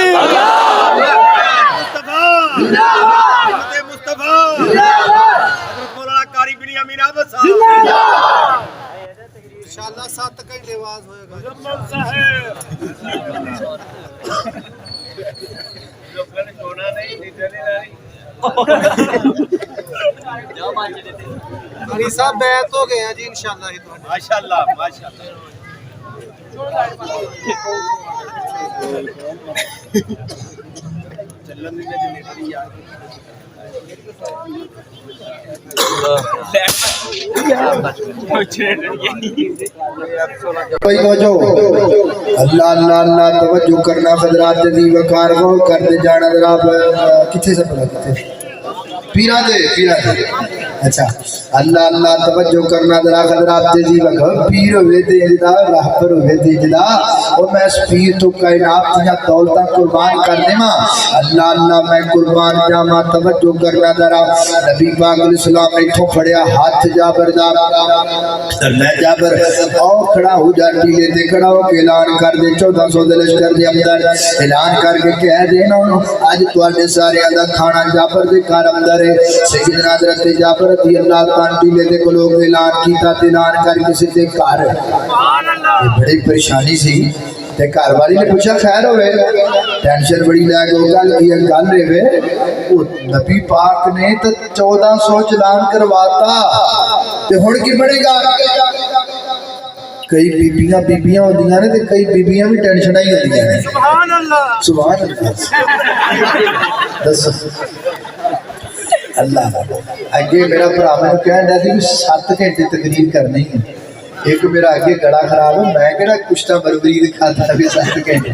مصطفیٰ مصطفیٰ حضرت مولانا قاری بن امین احمد صاحب انشاءاللہ 7 گھنٹے آواز ہوئے گا جمل صاحب جو پھر چھوڑا نہیں نیچے نہیں رہی علی صاحب بیعت ہو گئے ہیں جی انشاءاللہ ماشاءاللہ ماشاءاللہ چلن دی جنریٹر یاد اللہ اللہ اللہ توجہ کرنا حضرات دی وقار غور کر دے جانا ذرا کتھے سے پڑھا کتھے پیرا دے اچھا اللہ اللہ توجہ کرنا ذرا حضرات دی وقار پیر ہوئے دے جدا راہبر ہوئے دے جدا اور میں اس پیر تو کائنات دیاں دولتاں قربان کر دے ماں اللہ اللہ میں قربان جاما توجہ کرنا ذرا نبی پاک علیہ السلام نے تو پڑیا ہاتھ جابر دا میں جابر او کھڑا ہو جا ٹیلے تے کھڑا ہو کے اعلان کر دے 1400 دے لشکر دے اندر اعلان کر کے کہہ دینا اج تواڈے سارے دا کھانا جابر دے گھر اندر ہے سیدنا حضرت جابر رضی اللہ تعالی ٹیلے تے کو لوگ اعلان کیتا تے اعلان کر کے سیدھے گھر سبحان اللہ بڑی پریشانی سی تے گھر والی نے پوچھا خیر ہوئے ٹینشن بڑی لے کے گل کی گل رہے او نبی پاک نے تو 1400 چلان کرواتا تے ہن کی بنے گا کئی بیبیاں ہوندیاں نے تے کئی بیبیاں بھی ٹینشن ہی ہوندیاں نے سبحان اللہ دس اللہ اگے میرا بھرا میں کہن دیا سی 7 گھنٹے تقریر کرنی ہے ایک میرا اگے گڑا خراب ہے میں کہڑا کشتہ بربری دکھاتا بھی 7 گھنٹے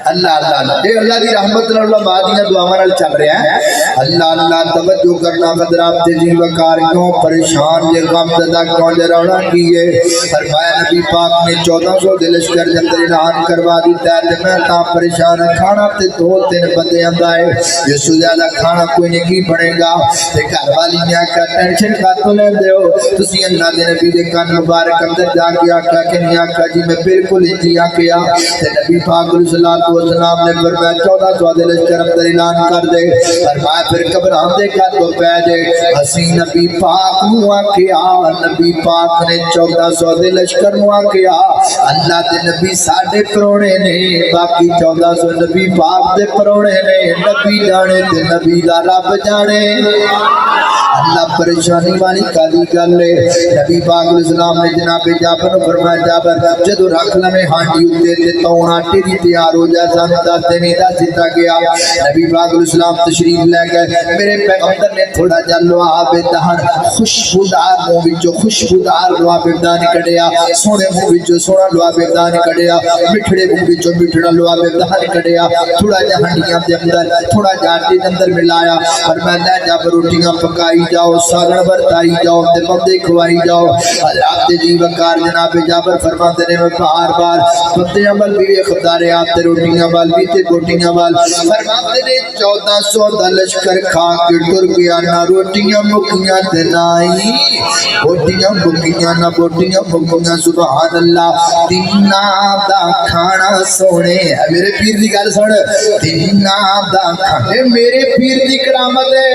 اللہ اللہ اللہ اے اللہ دی رحمت نال اللہ ماں دیاں دعاواں نال چل رہا ہے اللہ اللہ توجہ کرنا حضرات جی وقار کیوں پریشان یہ غم زدہ کیوں جرانا کیے فرمایا نبی پاک نے 1400 دے لشکر جندر اعلان کروا دیتا ہے میں تا پریشان کھانا تے 2-3 بندے آندائے یہ سو زیادہ کھانا کوئی نہیں کی بڑھے گا تے گھر والی نے آکھا ٹینشن کاتوں لے دے ہو تسی اللہ دے نبی دے کان مبارک اندر جا کے آکھا کہ نہیں آکھا جی میں بالکل ہی جی آکھیا تے نبی پاک علیہ السلام نے فرمایا 1400 دے لشکر اندر اعلان کر دے فرمایا پھر گھبران دے کا تو پہ دے اسی نبی پاک نو آکھیا نبی پاک نے 1400 دے لشکر نو آکھیا اللہ دے نبی ساڈے پرونے نے باقی 1400 نبی پاک دے پرونے نے نبی جانے تے نبی دا رب جانے اللہ پریشانی والی کالی گل ہے نبی پاک علیہ السلام نے جناب جابر کو فرمایا جابر جدو رکھ لمے ہانڈی اتے تے تون آٹے دی تیار ہو جائے سانو دس دے نہیں دس دیتا گیا نبی پاک علیہ السلام تشریف لے گئے میرے پیغمبر نے تھوڑا جا لعاب دہن خوشبودار منہ وچوں خوشبودار لعاب دہن کڈیا سونے منہ وچوں سونا لعاب دہن کڈیا مٹھڑے منہ وچوں مٹھڑا لعاب دہن کڈیا تھوڑا جا ہنڈیاں دے اندر تھوڑا جا آٹے دے اندر ملایا فرمایا جابر روٹیاں پکائی جاؤ سالن برتائی جاؤ تے بندے کھوائی جاؤ حضرات جی وقار جناب جابر فرماتے نے میں بار بار بندے عمل بھی خدارے آتے روٹیاں وال بھی تے گوٹیاں وال فرماتے نے 1400 دا لشکر کھا کے ٹر گیا نہ روٹیاں مکیاں تے نائی گوٹیاں مکیاں نہ گوٹیاں مکیاں سبحان اللہ تینا دا کھانا سونے میرے پیر دی گل سن تینا دا کھانے میرے پیر دی کرامت ہے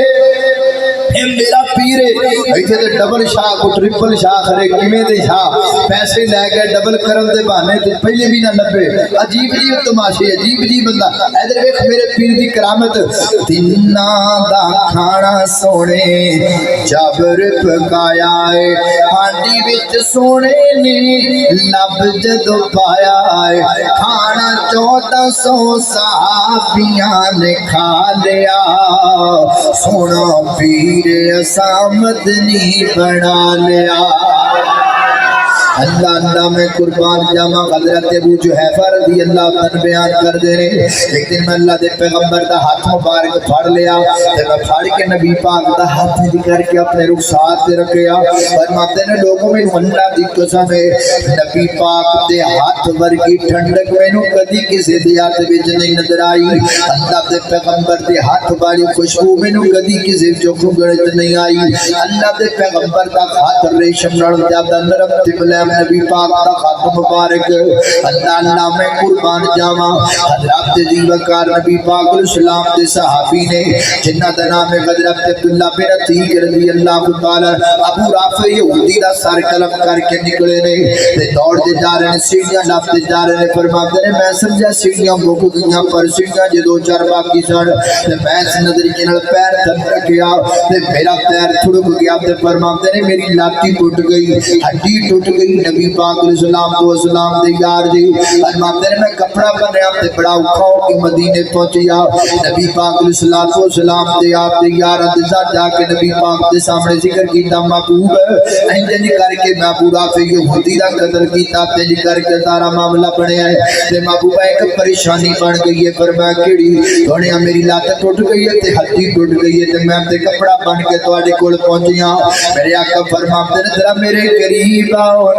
میرا پیر ایتھے تے ڈبل شاہ کو ٹرپل شاہ کرے کیویں دے شاہ پیسے لے کے ڈبل کرن دے بہانے تے پہلے بھی نہ لبے عجیب عجیب تماشے عجیب عجیب بندہ ادھر ویکھ میرے پیر دی کرامت تینا دا کھانا سونے جابر پکایا ہے ہانڈی وچ سونے نے لب جدو پایا ہے کھانا 1400 صحابیاں نے کھا لیا سونا پیر اسامت نہیں بنا لیا اللہ اللہ میں قربان جاما حضرت ابو جحیفہ رضی اللہ عنہ بیان کر دے رہے ایک دن میں اللہ دے پیغمبر دا ہاتھ مبارک پھڑ لیا تے میں پھڑ کے نبی پاک دا ہاتھ دی کر کے اپنے رخسار تے رکھیا فرماتے نے لوگوں میں اللہ دی قسم ہے نبی پاک دے ہاتھ ورگی ٹھنڈک مینوں کدی کسے دے ہاتھ وچ نہیں نظر آئی اللہ دے پیغمبر دے ہاتھ والی خوشبو مینوں کدی کسے جو وچ نہیں آئی اللہ دے پیغمبر دا ہاتھ ریشم نال زیادہ نرم تے ملائم نبی پاک دا خاتم مبارک اللہ اللہ میں قربان جاواں حضرت جی وقار نبی پاک علیہ السلام دے صحابی نے جنہ دا نام ہے حضرت عبداللہ بن عتیق رضی اللہ تعالی ابو رافع یہودی دا سر قلم کر کے نکلے نے تے دوڑ دے جا رہے ہیں سیڑھیاں ناپتے جا رہے ہیں فرماتے ہیں میں سمجھا سیڑھیاں مک گئیاں پر سیڑھیاں جو 2-4 باقی سن تے میں اس نظریے نال پیر تھل رکھیا تے میرا پیر تھڑک گیا تے فرماتے ہیں میری لاٹھی ٹوٹ گئی ہڈی ٹوٹ گئی نبی پاک علیہ السلام کو سلام دے یار جی فرماتے ہیں میں کپڑا بنیا تے بڑا اوکھا ہو کے مدینے پہنچیا نبی پاک علیہ السلام دے آپ دے یار دے ساتھ جا کے نبی پاک دے سامنے ذکر کیتا محبوب انج کر کے محبوب رافع یہودی دا قتل کیتا تے جی کر کے سارا معاملہ بنیا ہے تے محبوب ایک پریشانی بن گئی ہے فرمایا کیڑی سونیا میری لات ٹوٹ گئی ہے تے ہڈی ٹوٹ گئی ہے تے میں تے کپڑا بن کے تواڈے کول پہنچیا میرے آقا فرماتے ہیں ذرا میرے قریب آؤ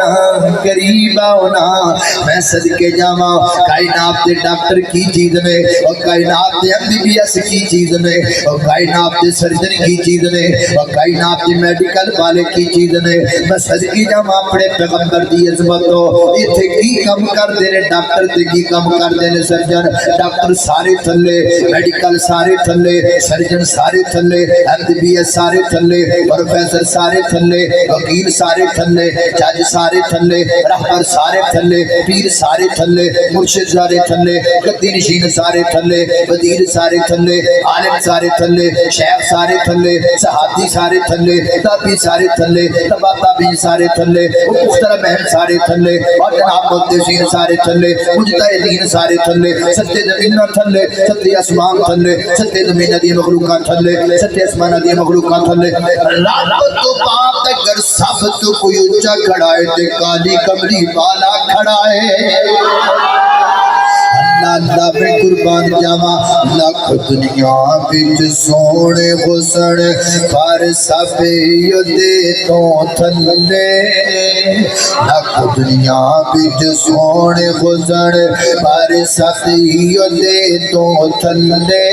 قریب آؤ نا میں صدقے جاواں کائنات دے ڈاکٹر کی چیز میں اور کائنات دے MBBS کی چیز میں اور کائنات دے سرجن کی چیز میں اور کائنات دے میڈیکل والے کی چیز میں میں صدقے جاواں اپنے پیغمبر دی عظمت تو ایتھے کی کم کر دے نے ڈاکٹر تے کی کم کر دے نے سرجن ڈاکٹر سارے تھلے میڈیکل سارے تھلے سرجن سارے تھلے MBBS سارے تھلے پروفیسر سارے تھلے وکیل سارے تھلے جج سارے تھلے رہبر سارے تھلے پیر سارے تھلے مرشد سارے تھلے قدی نشین سارے تھلے وزیر سارے تھلے عالم سارے تھلے شیخ سارے تھلے صحابی سارے تھلے تابعی سارے تھلے تبع تابعین سارے تھلے مخترم اہم سارے تھلے اور جناب محدثین سارے تھلے مجتہدین سارے تھلے ستے زمین تھلے ستے آسمان تھلے ستے زمین دی مخلوقات تھلے ستے آسمان دی مخلوقات تھلے رب تو پاک اگر سب تو کوئی اونچا کھڑا ہے تے کالی کمری والا کھڑا ہے اللہ اللہ میں قربان جاوا لکھ دنیا بچ سونے حسن پر سب یدے تو تھلے لکھ دنیا بچ سونے حسن پر سب یدے تو تھلے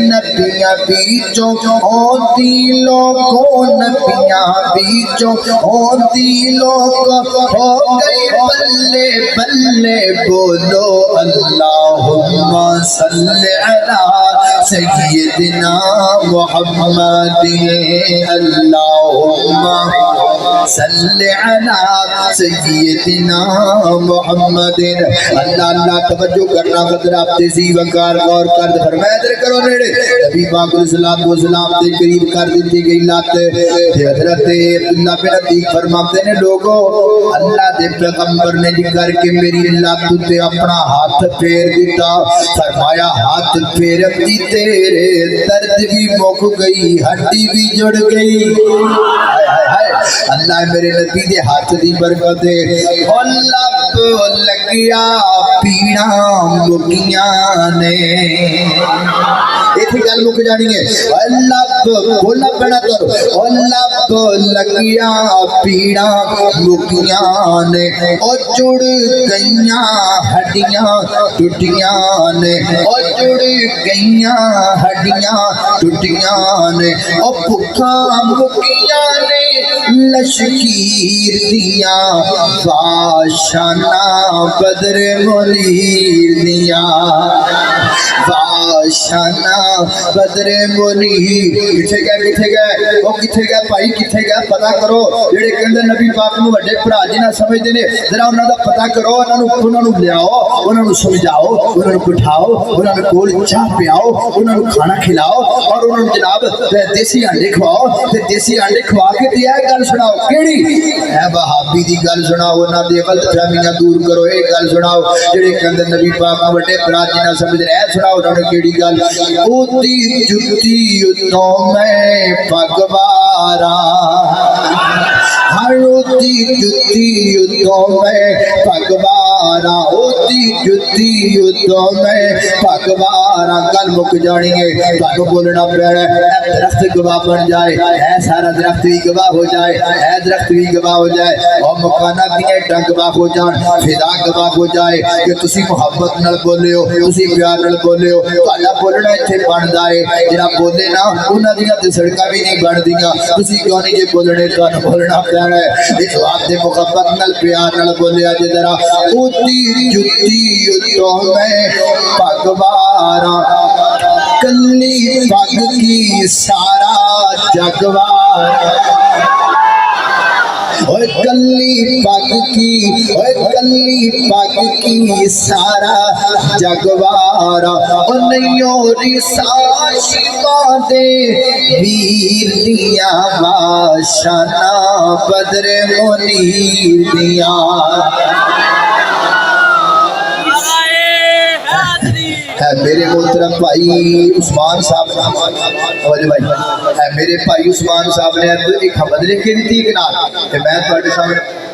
نبیاں بیچوں ہوتی لوگوں نبیاں بیچوں ہوتی لوگ ہو گئی بلے بلے بولو اللہم صلی علی سیدنا محمد اللہم صلی علی سیدنا محمد اللہ اللہ توجہ کرنا قدر آپ تیزی وقار غور کر فرمایا ادھر کرو نیڑے نبی پاک علیہ الصلوۃ والسلام کے قریب کر دی گئی لات حضرت عبداللہ بن عتیق فرماتے ہیں لوگوں اللہ دے پیغمبر نے کر کے میری لات تے اپنا ہاتھ پھیر دیتا فرمایا ہاتھ پھیرم دی تیرے درد بھی مک گئی ہڈی بھی جڑ گئی اللہ میرے نبی دے ہاتھ دی برکت ہے اللہ لگیا پیڑا مکیاں نے ایتھی گل مک جانی ہے اللہ بولنا پڑا کرو اللہ لگیا پیڑا مکیاں نے او جڑ گئیاں ہڈیاں ٹوٹیاں نے او جڑ گئیاں ہڈیاں ٹوٹیاں نے او بھکھا مکیاں نے لشکیر دیاں بادشاہ بدر منیر دیاں بادشاہ بدر منیر کتھے گئے او کتھے گئے بھائی کتھے گئے پتہ کرو جڑے کہندے نبی پاک نو وڈے بھرا جی نہ سمجھدے نے ذرا انہاں دا پتہ کرو انہاں نو لیاؤ انہاں نو سمجھاؤ انہاں نو بٹھاؤ انہاں نو کول چاہ پیاؤ انہاں نو کھانا کھلاؤ اور انہاں نو جناب دیسی انڈے کھواؤ تے دیسی انڈے کھوا کے تے اے گل سناؤ کیڑی اے وہابی دی گل سناؤ انہاں دی غلط فہمیاں دور کرو اے گل سناؤ جڑے کہندے نبی پاک نو وڈے بھرا جی نہ سمجھدے اے سناؤ انہاں نو کیڑی گل اوتی جُتی تو میں پگوارا ہر اوتی جُتی تو میں پگوارا اوتی جُتی تو میں پگوارا گل مک جانی ہے تانوں بولنا پینا ہے درخت گواہ بن جائے اے سارا درخت بھی گواہ ہو جائے اے درخت بھی گواہ ہو جائے اور مکانات بھی ایڈا گواہ ہو جان فدا گواہ ہو جائے کہ تسی محبت نال بولے ہو تسی پیار نال بولے ہو تہاڈا بولنا ایتھے بندا ہے جڑا بولے نا انہاں دیاں تے سڑکاں بھی نہیں بندیاں تسی کیوں نہیں جے بولنے تانوں بولنا پینا ہے اے آپ دے محبت نال پیار نال بولیا جے ذرا اوتی جُتی تو میں پگوارا کلی پگ کی سارا جگوارا اوے کلی پگ کی سارا جگوارا او نہیں رساشاں دے ویر دیاں بادشاہ بدر منیر دیاں میرے محترم بھائی عثمان صاحب میرے بھائی عثمان صاحب نے ایک حمد لکھی دی تھی کنار کہ میں تھوڑے سامنے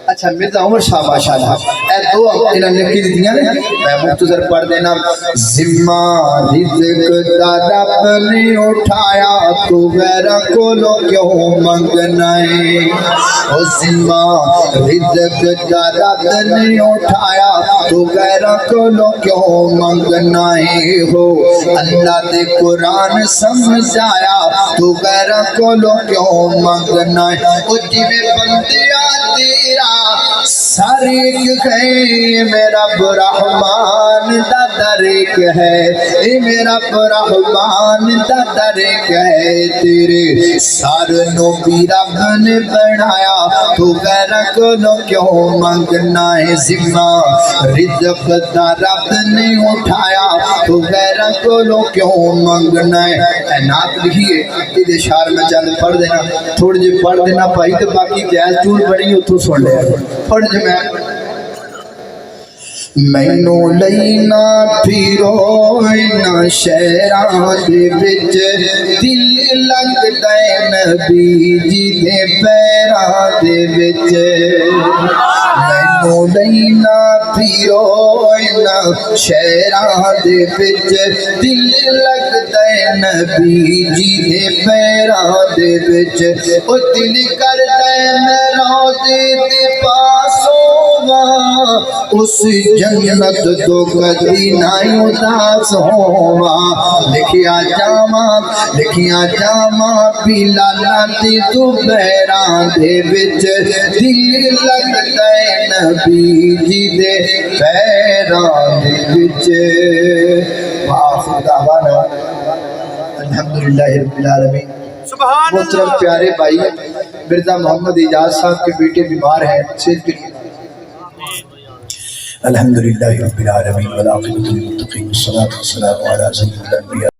اچھا مرزا عمر شاہ ماشاءاللہ اے دو انہوں نے لکھی دی ہیں میں مختصر پڑھ دینا ذمہ رزق دا رب نے اٹھایا تو غیرہ کو لو کیوں منگنا ہے او ذمہ رزق دا رب نے اٹھایا تو غیرہ کو لو کیوں منگنا ہے ہو اللہ دے قرآن سمجھایا تو غیرہ کو لو کیوں منگنا ہے او جویں بندیا تیرا سر ایک ہے میرا برحمان دا در ایک ہے میرا برحمان دا در ایک ہے تیرے سر نو بھی رب نے بنایا تو غیر کو کیوں منگنا ہے ذمہ رزق دا رب نے اٹھایا تو غیر کو کیوں منگنا ہے اے نعت لکھیے یہ اشعار میں چند پڑھ دینا تھوڑے جی پڑھ دینا بھائی تو باقی جائز چول بڑی اتھو سن لے پڑھ جی میں مینو لینا پھرو نہ شہراں دے وچ دل لگدا ہے نبی جی دے پیراں دے وچ مینو لینا پھرو نہ شہراں دے وچ دل لگدا ہے نبی جی دے پیراں دے وچ او دل کردا ہے میں روضے دے پاس ہوواں اس جنت تو کدی نہ اداس ہواں لکھیا جاواں بلالاں تے زبیراں دے وچ دل لگدا ہے نبی جی دے پیراں دے وچ وآخر دعوانا الحمدللہ رب العالمین۔ محترم پیارے بھائی مرزا محمد اعجاز صاحب کے بیٹے بیمار ہیں، صحت کے لیے الحمدللہ رب العالمین والعاقبۃ للمتقین والصلاۃ والسلام علی سید الانبیاء